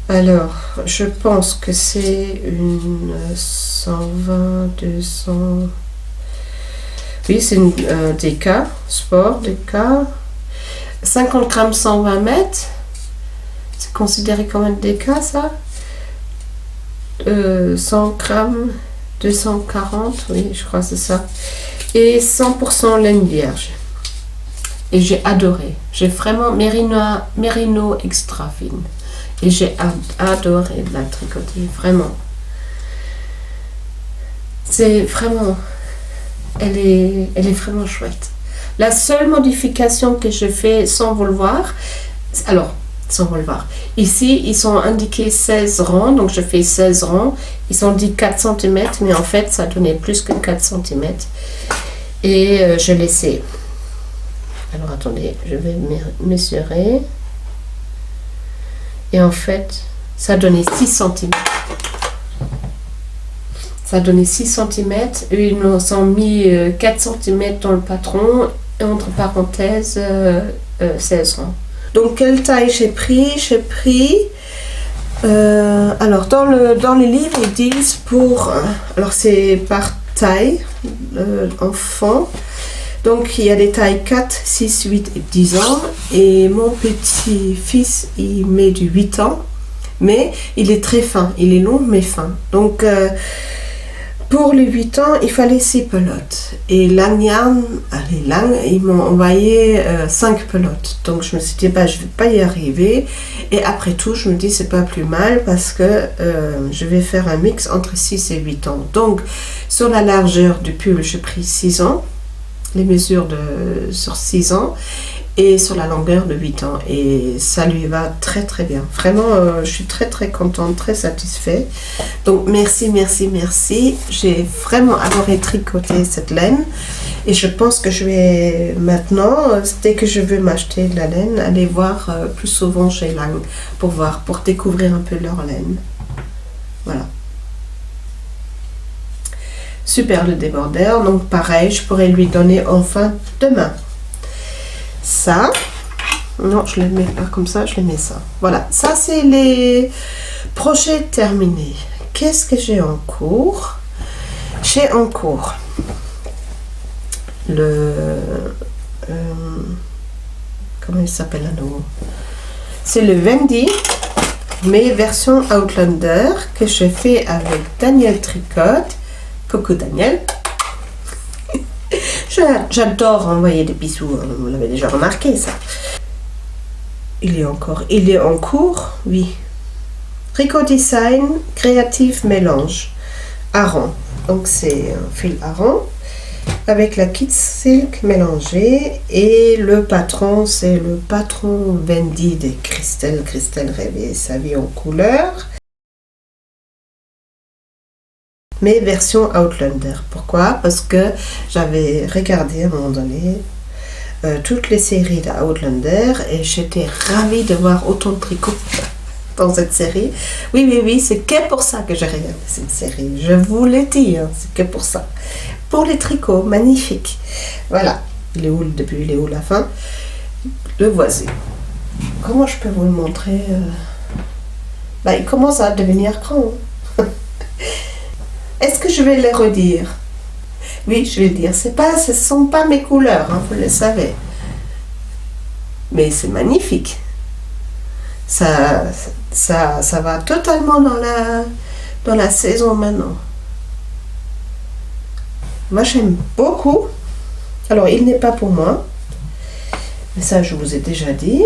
A: Alors, je pense que c'est une 120, 200... Oui, c'est une DK, sport DK. 50 grammes, 120 mètres. C'est considéré comme une DK, ça. 100 grammes, 240, oui, je crois que c'est ça. Et 100% laine vierge. Et j'ai adoré. J'ai vraiment Merino extra fine. Et j'ai adoré la tricoter, vraiment. C'est vraiment... Elle est vraiment chouette. La seule modification que je fais sans vous le voir... Alors, sans vous le voir. Ici, ils sont indiqués 16 rangs. Donc, je fais 16 rangs. Ils sont dit 4 cm. Mais en fait, ça donnait plus que 4 cm. Et je laissais... Alors, attendez. Je vais mesurer. Et en fait, ça donnait 6 cm. Ça donnait 6 cm. Et ils nous ont mis 4 cm dans le patron. Et entre parenthèses, 16 rangs. Donc, quelle taille j'ai pris? Alors, dans les livres, ils disent pour... alors, c'est par taille, enfant. Donc, il y a des tailles 4, 6, 8 et 10 ans. Et mon petit-fils, il met du 8 ans. Mais il est très fin. Il est long, mais fin. Donc, pour les 8 ans, il fallait 6 pelotes. Et Lang Yarn, ils m'ont envoyé 5 pelotes. Donc, je me suis dit, bah, je ne vais pas y arriver. Et après tout, je me dis, c'est pas plus mal parce que je vais faire un mix entre 6 et 8 ans. Donc, sur la largeur du pull, j'ai pris 6 ans. Les mesures sur 6 ans et sur la longueur de 8 ans et ça lui va très très bien, vraiment je suis très très contente, très satisfaite. Donc merci, j'ai vraiment adoré tricoter cette laine et je pense que je vais maintenant, dès que je veux m'acheter de la laine, aller voir plus souvent chez Lang pour découvrir un peu leur laine. Voilà. Super le débardeur, donc pareil, je pourrais lui donner enfin demain. Ça, non, je ne le mets pas comme ça, je le mets ça. Voilà, ça c'est les projets terminés. Qu'est-ce que j'ai en cours? J'ai en cours le... comment il s'appelle à nouveau? C'est le Wendy, mais version Outlander, que je fais avec Daniel Tricotte. Coucou Daniel. J'adore envoyer des bisous, vous l'avez déjà remarqué ça. Il est en cours, oui. Tricot Design, Creative Mélange, Aran. Donc c'est un fil Aran. avec la Kids Silk mélangée. Et le patron, c'est le patron Wendy de Christelle rêvée sa vie en couleur. Mais version Outlander. Pourquoi? Parce que j'avais regardé à un moment donné toutes les séries de Outlander et j'étais ravie de voir autant de tricots dans cette série. Oui, c'est que pour ça que j'ai regardé cette série. Je vous l'ai dit, hein, c'est que pour ça. Pour les tricots, magnifiques. Voilà. Il est où le début, il est où la fin? Le voici. Comment je peux vous le montrer? Il commence à devenir grand. Est-ce que je vais le redire? Oui, je vais le dire. Ce ne sont pas mes couleurs, hein, vous le savez. Mais c'est magnifique. Ça va totalement dans la saison maintenant. Moi, j'aime beaucoup. Alors, il n'est pas pour moi. Mais ça, je vous ai déjà dit.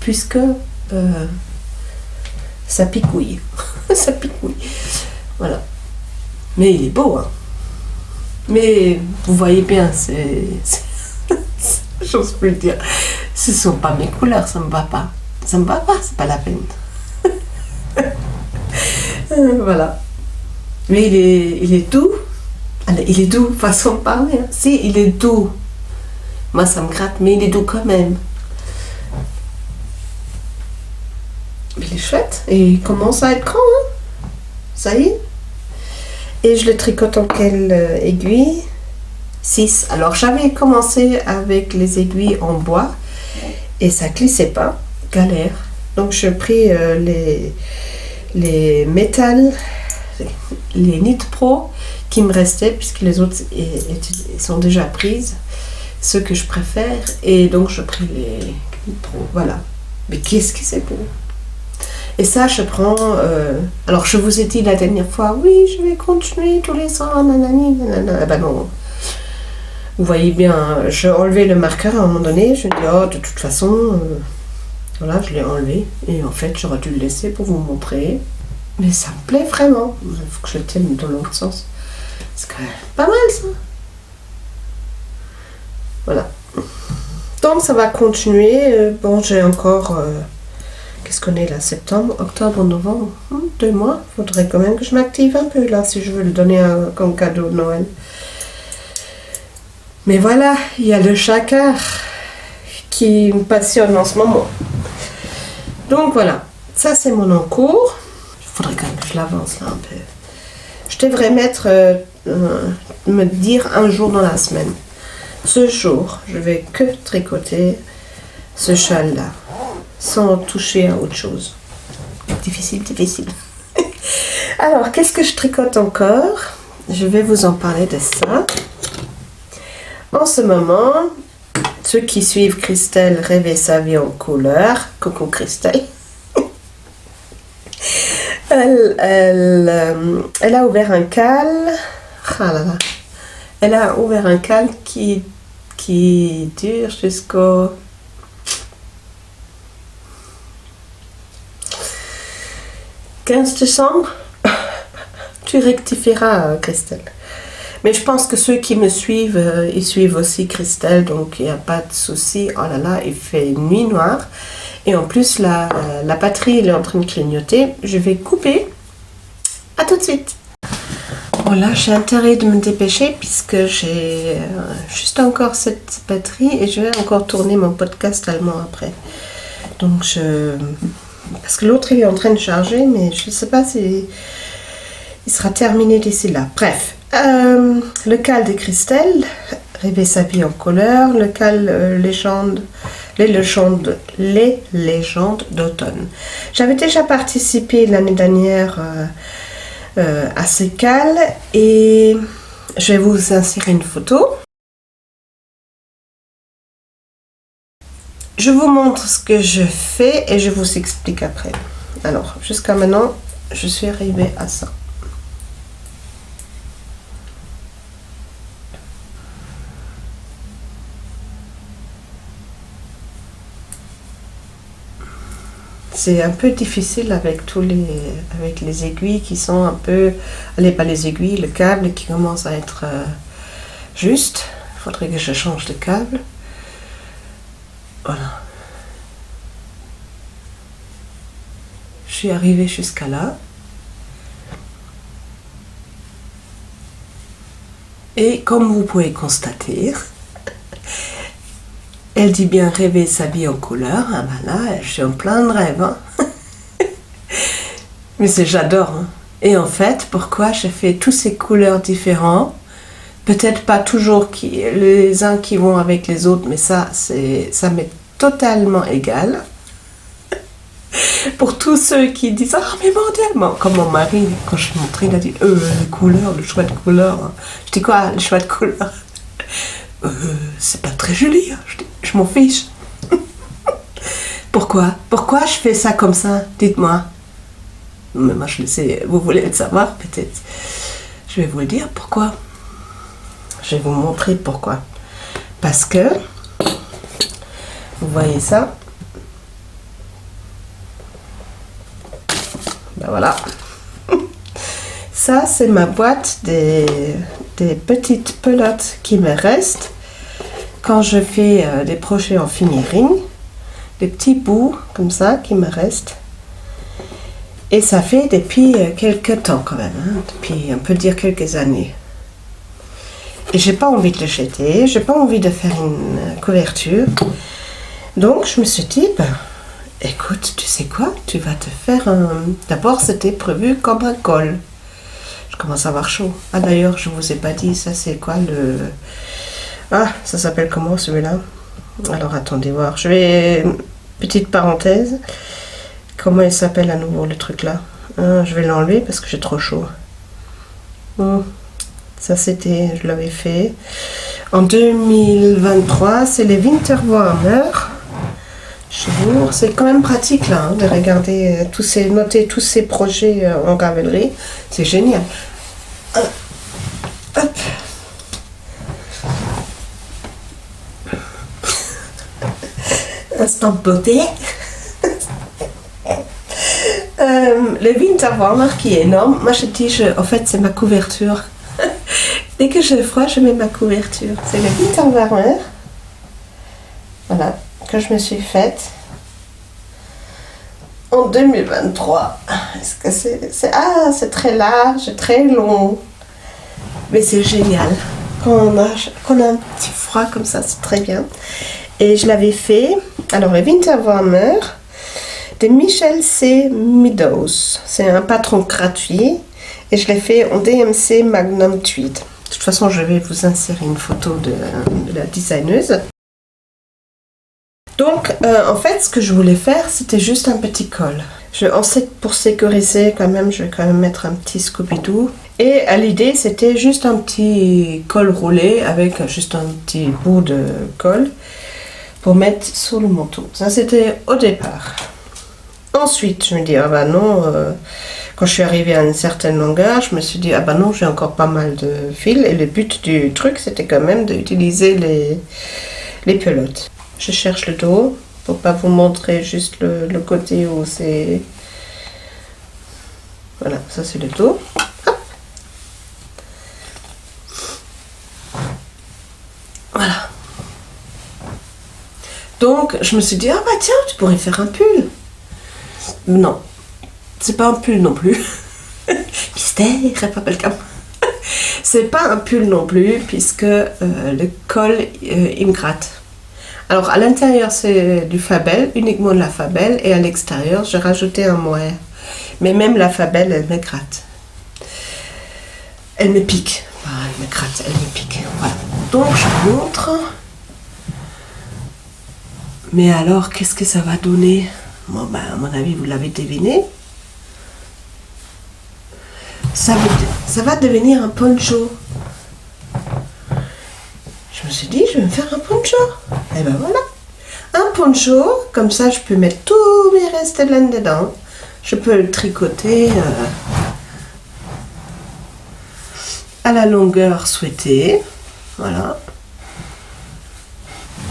A: Puisque ça picouille. Ça picouille. Voilà. Mais il est beau, hein. Mais vous voyez bien, j'ose plus le dire. Ce ne sont pas mes couleurs, ça me va pas. Ça me va pas, c'est pas la peine. Voilà. Mais il est doux. Allez, il est doux, façon de parler. Hein. Si, il est doux. Moi, ça me gratte, mais il est doux quand même. Il est chouette. Et il commence à être grand. Hein. Ça y est. Et je le tricote en quelle aiguille? 6. Alors j'avais commencé avec les aiguilles en bois et ça glissait pas, galère. Donc j'ai pris les métal, les Knit Pro qui me restaient puisque les autres sont déjà prises, ceux que je préfère, et donc je pris les Knit Pro, voilà. Mais qu'est-ce que c'est beau! Et ça, je prends... alors, je vous ai dit la dernière fois, oui, je vais continuer tous les ans, nanani, nanana. Ah ben non. Vous voyez bien, j'ai enlevé le marqueur à un moment donné. Je me dis, oh, de toute façon, voilà, je l'ai enlevé. Et en fait, j'aurais dû le laisser pour vous montrer. Mais ça me plaît vraiment. Il faut que je le tienne dans l'autre sens. C'est quand même pas mal, ça. Voilà. Donc, ça va continuer. Bon, j'ai encore... qu'est-ce qu'on est là? Septembre, octobre, novembre, 2 mois. Il faudrait quand même que je m'active un peu là si je veux le donner comme cadeau de Noël. Mais voilà, il y a le jacquard qui me passionne en ce moment. Donc voilà, ça c'est mon encours. Il faudrait quand même que je l'avance là un peu. Je devrais me dire un jour dans la semaine. Ce jour, je vais que tricoter ce châle là. Sans toucher à autre chose. Difficile. Alors, qu'est-ce que je tricote encore? Je vais vous en parler de ça. En ce moment, ceux qui suivent Christelle rêver sa vie en couleur, coucou Christelle, elle a ouvert un cal. Ah là là. Elle a ouvert un cal qui dure jusqu'au 15 décembre, tu rectifieras, Christelle. Mais je pense que ceux qui me suivent, ils suivent aussi Christelle, donc il n'y a pas de souci. Oh là là, il fait nuit noire. Et en plus, la batterie elle est en train de clignoter. Je vais couper. À tout de suite. Bon là, j'ai intérêt de me dépêcher puisque j'ai juste encore cette batterie et je vais encore tourner mon podcast allemand après. Donc parce que l'autre il est en train de charger, mais je ne sais pas si il sera terminé d'ici là. Bref, le cal de Christelle, rêver sa vie en couleur, le cal les légendes d'automne. J'avais déjà participé l'année dernière à ce cal et je vais vous insérer une photo. Je vous montre ce que je fais et je vous explique après. Alors, jusqu'à maintenant, je suis arrivée à ça. C'est un peu difficile avec les aiguilles qui sont un peu... Allez, pas les aiguilles, le câble qui commence à être Juste, il faudrait que je change de câble. Voilà. Je suis arrivée jusqu'à là. Et comme vous pouvez constater, elle dit bien rêver sa vie en couleur. Ah ben là, je suis en plein de rêve. Hein. Mais j'adore. Hein. Et en fait, pourquoi je fais toutes ces couleurs différentes? Peut-être pas toujours les uns qui vont avec les autres, mais ça m'est totalement égal. Pour tous ceux qui disent « Ah, mais mon Dieu !» Comme mon mari, quand je montrais, il a dit « les couleurs, le choix de couleurs. » Je dis « Quoi, le choix de couleurs ?»« C'est pas très joli. Hein. » Je dis « Je m'en fiche. » Pourquoi je fais ça comme ça? Dites-moi. Mais moi, je le sais. Vous voulez le savoir, peut-être. Je vais vous le dire pourquoi. Je vais vous montrer pourquoi. Parce que, vous voyez ça? Ben voilà. Ça, c'est ma boîte des petites pelotes qui me restent quand je fais des projets en finiring. Des petits bouts comme ça qui me restent. Et ça fait depuis quelques temps quand même. Hein, depuis, on peut dire, quelques années. Et j'ai pas envie de le jeter. J'ai pas envie de faire une couverture. Donc, je me suis dit, ben, écoute, tu sais quoi? Tu vas te faire un... D'abord, c'était prévu comme un col. Je commence à avoir chaud. Ah, d'ailleurs, je vous ai pas dit, ça c'est quoi le... Ah, ça s'appelle comment celui-là? Alors, attendez voir. Je vais... Petite parenthèse. Comment il s'appelle à nouveau le truc là? Je vais l'enlever parce que j'ai trop chaud. Ça c'était... Je l'avais fait. En 2023, c'est les Winter Warmer. C'est quand même pratique là, hein, de regarder noter tous ces projets en gravellerie. C'est génial. Hop. Instant beauté. Le Winter Warmer qui est énorme. Moi je dis, en fait c'est ma couverture. Dès que j'ai froid, je mets ma couverture. C'est le Winter Warmer. Voilà. Que je me suis faite en 2023. Est-ce que c'est très large, très long, mais c'est génial. Quand on a un petit froid comme ça, c'est très bien. Et je l'avais fait, alors le Winter Warmer de Michel C. Meadows. C'est un patron gratuit et je l'ai fait en DMC Magnum Tweed. De toute façon, je vais vous insérer une photo de la designeuse. Donc, en fait, ce que je voulais faire, c'était juste un petit col. Pour sécuriser, quand même, je vais quand même mettre un petit Scooby-Doo. Et l'idée, c'était juste un petit col roulé avec juste un petit bout de colle pour mettre sur le manteau. Ça, c'était au départ. Ensuite, je me dis, ah bah non, quand je suis arrivée à une certaine longueur, je me suis dit, ah bah non, j'ai encore pas mal de fils. Et le but du truc, c'était quand même d'utiliser les pelotes. Je cherche le dos pour pas vous montrer juste le côté où c'est... Voilà, ça c'est le dos. Hop. Voilà. Donc, je me suis dit, ah bah tiens, tu pourrais faire un pull. Non, c'est pas un pull non plus. Mystère, pas welcome. C'est pas un pull non plus, puisque le col, il me gratte. Alors, à l'intérieur, c'est du Fabel, uniquement de la Fabel, et à l'extérieur, j'ai rajouté un mohair. Mais même la Fabel, elle me gratte. Elle me pique. Ah, elle me gratte, elle me pique. Voilà. Donc, je vous montre. Mais alors, qu'est-ce que ça va donner? Bon, ben, à mon avis, vous l'avez deviné. Ça va devenir un poncho. Je me suis dit, je vais me faire un poncho. Et ben voilà. Un poncho, comme ça, je peux mettre tous mes restes de laine dedans. Je peux le tricoter à la longueur souhaitée. Voilà.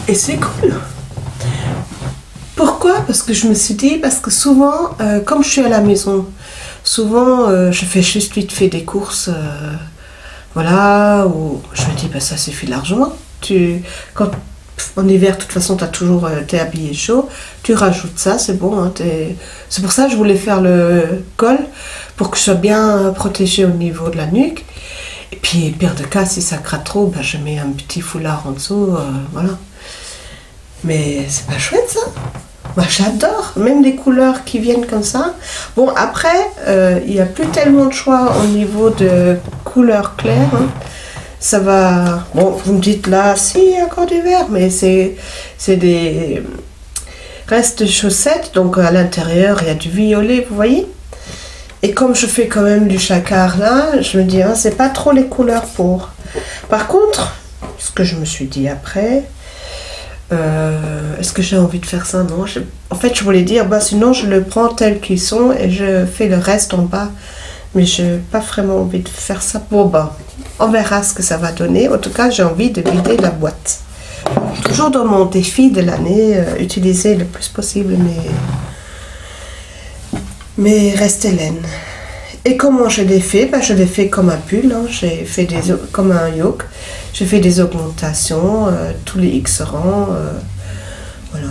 A: Et c'est cool. Pourquoi? Parce que je me suis dit, parce que souvent, comme je suis à la maison, souvent je fais juste vite fait des courses Voilà, ou je me dis, ben, ça suffit largement. Quand, en hiver, de toute façon, t'es habillé chaud, tu rajoutes ça, c'est bon. Hein, c'est pour ça que je voulais faire le col, pour que je sois bien protégée au niveau de la nuque. Et puis, pire de cas, si ça gratte trop, ben, je mets un petit foulard en dessous, voilà. Mais c'est pas chouette, ça. Moi, j'adore, même les couleurs qui viennent comme ça. Bon, après, il n'y a plus tellement de choix au niveau de couleurs claires. Hein. Ça va... Bon, vous me dites là, si, il y a encore du vert, mais c'est des restes de chaussettes. Donc, à l'intérieur, il y a du violet, vous voyez. Et comme je fais quand même du jacquard là, je me dis, hein, c'est pas trop les couleurs pour. Par contre, ce que je me suis dit après... est-ce que j'ai envie de faire ça? Non. En fait, je voulais dire, bah, sinon je le prends tel qu'ils sont et je fais le reste en bas. Mais je n'ai pas vraiment envie de faire ça pour bas. On verra ce que ça va donner. En tout cas, j'ai envie de vider la boîte. Toujours dans mon défi de l'année, utiliser le plus possible mes restes laine. Et comment je l'ai fait? Ben, je l'ai fait comme un pull, hein. J'ai fait comme un yoke. J'ai fait des augmentations, tous les X rangs, voilà.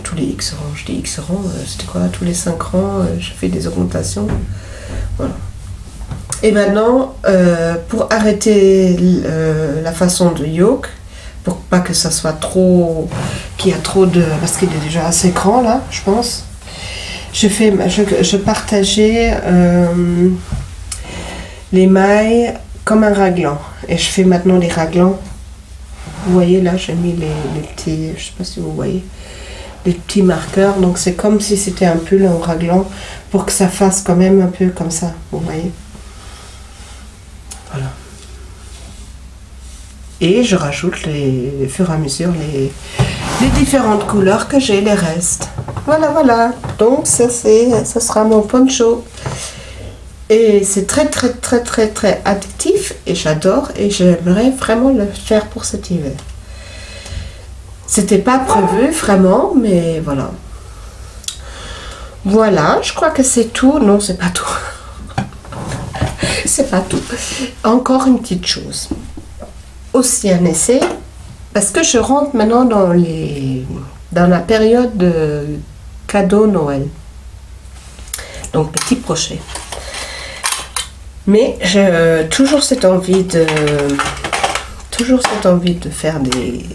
A: Tous les X rangs, je dis X rangs, c'était quoi? Tous les 5 rangs, j'ai fait des augmentations. Voilà. Et maintenant, pour arrêter la façon de yoke, pour pas que ça soit trop, qu'il y a trop de, parce qu'il est déjà assez grand là, je pense. Je partageais les mailles comme un raglan. Et je fais maintenant les raglans. Vous voyez là, j'ai mis les petits, je sais pas si vous voyez, les petits marqueurs. Donc c'est comme si c'était un pull en raglan pour que ça fasse quand même un peu comme ça. Vous voyez. Voilà. Et je rajoute au fur et à mesure les différentes couleurs que j'ai, les restes. Voilà, voilà. Donc ça sera mon poncho. Et c'est très très très très très addictif et j'adore et j'aimerais vraiment le faire pour cet hiver. C'était pas prévu vraiment, mais voilà. Voilà, je crois que c'est tout. Non, c'est pas tout. C'est pas tout. Encore une petite chose. Aussi un essai, parce que je rentre maintenant dans la période de cadeau Noël. Donc petit crochet. Mais j'ai toujours cette envie de faire des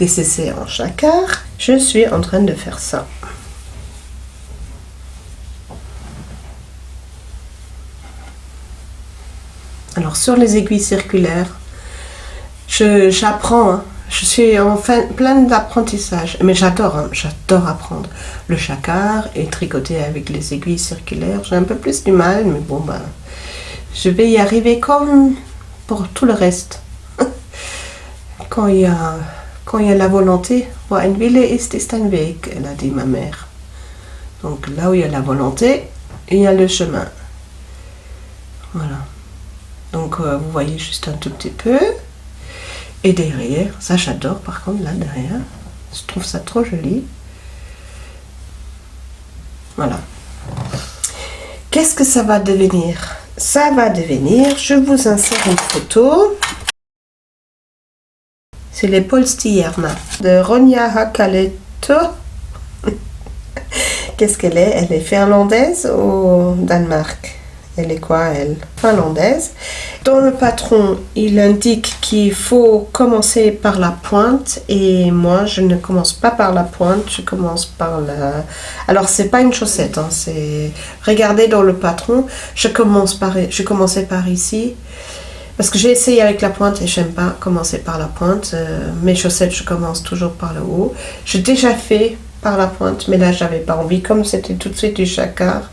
A: essais en jacquard. Je suis en train de faire ça. Alors sur les aiguilles circulaires, j'apprends, hein. Je suis plein d'apprentissage, mais j'adore apprendre le jacquard et tricoter avec les aiguilles circulaires. J'ai un peu plus du mal, mais bon, ben, je vais y arriver comme pour tout le reste. Quand il y a la volonté, wo ein Wille ist, ist ein Weg, elle a dit ma mère. Donc là où il y a la volonté, il y a le chemin. Voilà. Donc vous voyez juste un tout petit peu. Et derrière, ça j'adore par contre là derrière, je trouve ça trop joli. Voilà. Qu'est-ce que ça va devenir? Ça va devenir, je vous insère une photo. C'est les Polstierna de Ronja Hakaleto. Qu'est-ce qu'elle est? Elle est finlandaise au Danemark. Elle est quoi, elle? Finlandaise. Dans le patron, il indique qu'il faut commencer par la pointe. Et moi, je ne commence pas par la pointe. Je commence par la... Alors, c'est pas une chaussette. Hein, c'est... Regardez dans le patron. Je commençais par ici. Parce que j'ai essayé avec la pointe et j'aime pas commencer par la pointe. Mes chaussettes, je commence toujours par le haut. J'ai déjà fait par la pointe. Mais là, j'avais pas envie. Comme c'était tout de suite du jacquard,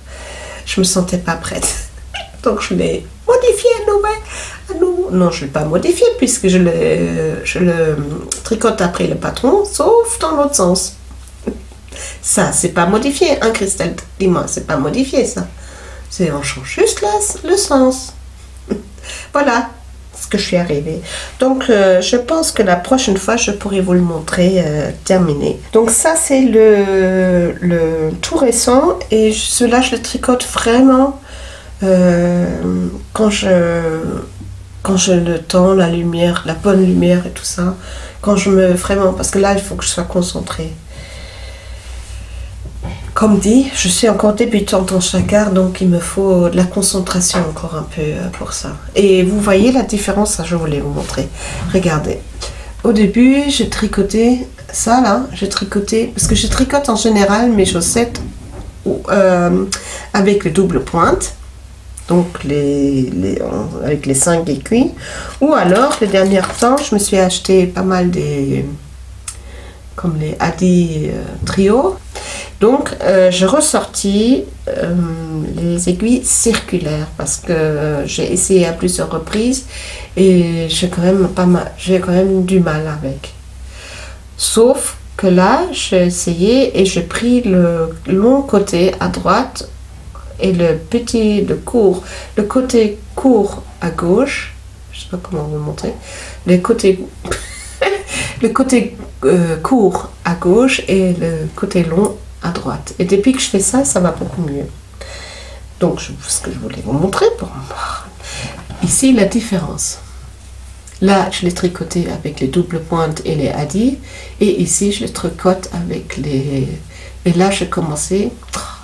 A: je me sentais pas prête. Donc je l'ai modifié à nouveau. Non, je ne l'ai pas modifié puisque je le tricote après le patron, sauf dans l'autre sens. Ça, c'est pas modifié, hein, Christelle? Dis-moi, c'est pas modifié, ça. On change juste le sens. Voilà ce que je suis arrivée. Donc, je pense que la prochaine fois, je pourrai vous le montrer terminé. Donc ça, c'est le tout récent. Et celui-là, je le tricote vraiment... quand je quand je le tends, la lumière, la bonne lumière et tout ça, quand je me... Vraiment, parce que là, il faut que je sois concentrée. Comme dit, je suis encore débutante en chakra, donc il me faut de la concentration encore un peu pour ça. Et vous voyez la différence, ça je voulais vous montrer. Regardez. Au début, j'ai tricoté ça là, j'ai tricoté, parce que je tricote en général mes chaussettes avec les doubles pointes. Donc avec les 5 aiguilles. Ou alors, les derniers temps, je me suis acheté pas mal comme les Adi Trio. Donc, j'ai ressorti les aiguilles circulaires parce que j'ai essayé à plusieurs reprises et j'ai quand même du mal avec. Sauf que là, j'ai essayé et j'ai pris le long côté à droite et le côté court à gauche. Je sais pas comment vous le montrer. Le côté court à gauche et le côté long à droite. Et depuis que je fais ça, ça va beaucoup mieux. Donc, ce que je voulais vous montrer pour voir. Ici, la différence. Là, je l'ai tricoté avec les doubles pointes et les hadis. Et ici, je le tricote avec les... Et là, j'ai commencé...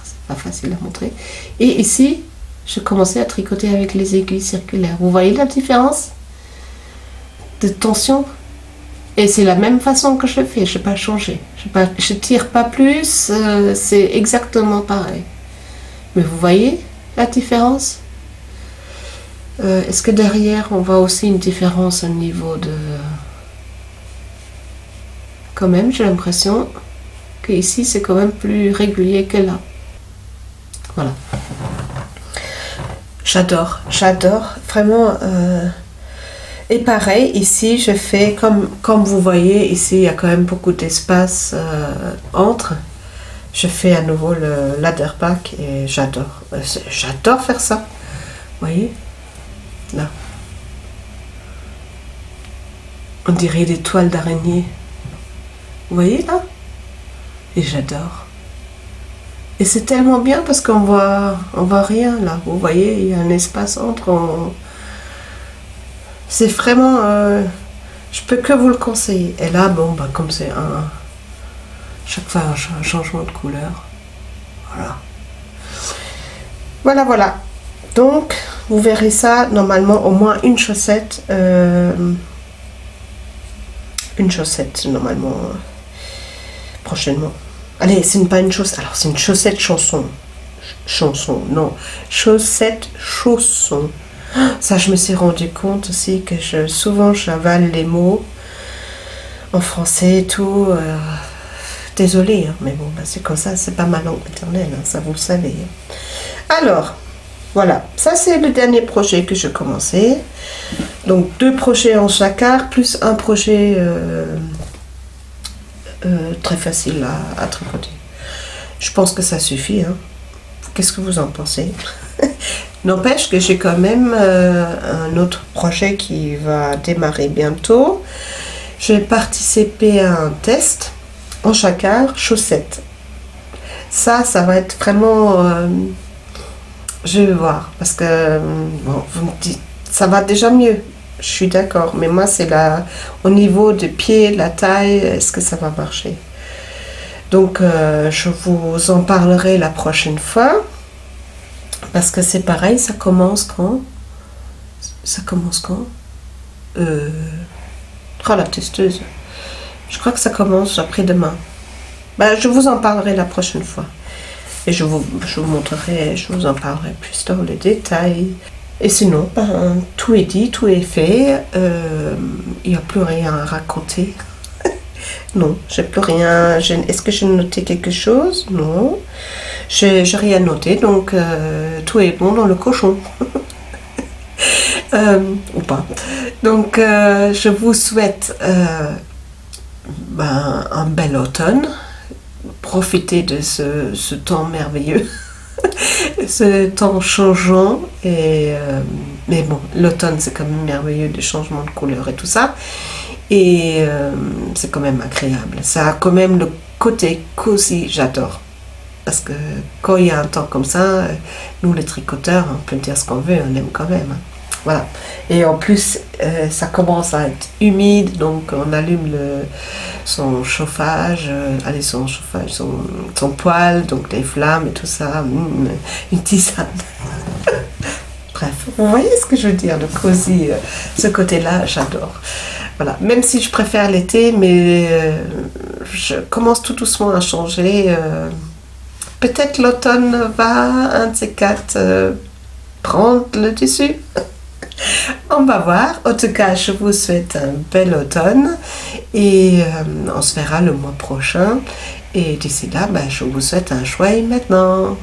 A: c'est pas facile à montrer. Et ici, j'ai commencé à tricoter avec les aiguilles circulaires. Vous voyez la différence de tension? Et c'est la même façon que je le fais, je n'ai pas changé. Je tire pas plus, c'est exactement pareil. Mais vous voyez la différence? Est-ce que derrière, on voit aussi une différence au niveau de... Quand même, j'ai l'impression que ici, c'est quand même plus régulier que là. Voilà. J'adore, vraiment... Et pareil, ici, je fais comme vous voyez, ici, il y a quand même beaucoup d'espace entre. Je fais à nouveau le ladder pack et j'adore. J'adore faire ça. Vous voyez? Là. On dirait des toiles d'araignée. Vous voyez là? Et j'adore. Et c'est tellement bien parce qu'on voit rien là. Vous voyez, il y a un espace entre... C'est vraiment... je peux que vous le conseiller. Et là, bon, bah, comme c'est chaque fois un changement de couleur. Voilà. Voilà. Donc, vous verrez ça, normalement, au moins une chaussette. Normalement, prochainement. Allez, c'est pas une chaussette. Alors, c'est une chaussette chanson. Non. Chaussette chausson. Ça, je me suis rendu compte aussi que souvent j'avale les mots en français et tout. Désolée, hein, mais bon, bah, c'est comme ça, c'est pas ma langue maternelle, hein, ça vous le savez. Alors, voilà, ça c'est le dernier projet que je commençais. Donc 2 projets en jacquard, plus un projet très facile à tricoter. Je pense que ça suffit. Hein. Qu'est-ce que vous en pensez? N'empêche que j'ai quand même un autre projet qui va démarrer bientôt. Je vais participer à un test en jacquard chaussettes. Ça va être vraiment... je vais voir. Parce que, bon, vous me dites, ça va déjà mieux. Je suis d'accord. Mais moi, c'est au niveau des pieds, la taille, est-ce que ça va marcher? Donc, je vous en parlerai la prochaine fois. Parce que c'est pareil, ça commence quand? La testeuse. Je crois que ça commence après-demain. Je vous en parlerai la prochaine fois. Et je vous montrerai, je vous en parlerai plus dans les détails. Et sinon, tout est dit, tout est fait. Il n'y a plus rien à raconter. Non, j'ai plus rien. Est-ce que j'ai noté quelque chose? Non. J'ai rien noté, donc tout est bon dans le cochon. Ou pas. Donc, je vous souhaite un bel automne. Profitez de ce temps merveilleux. Ce temps changeant. Mais bon, l'automne, c'est quand même merveilleux, des changements de couleur et tout ça. Et c'est quand même agréable. Ça a quand même le côté cosy, j'adore. Parce que quand il y a un temps comme ça, nous les tricoteurs, on peut dire ce qu'on veut, on aime quand même. Voilà. Et en plus, ça commence à être humide, donc on allume son chauffage, son poêle, donc les flammes et tout ça, une tisane. Bref, vous voyez ce que je veux dire, le cosy, ce côté-là, j'adore. Voilà, même si je préfère l'été, mais je commence tout doucement à changer. Peut-être l'automne va, un de ces quatre, prendre le dessus. On va voir. En tout cas, je vous souhaite un bel automne et on se verra le mois prochain. Et d'ici là, je vous souhaite un joyeux maintenant.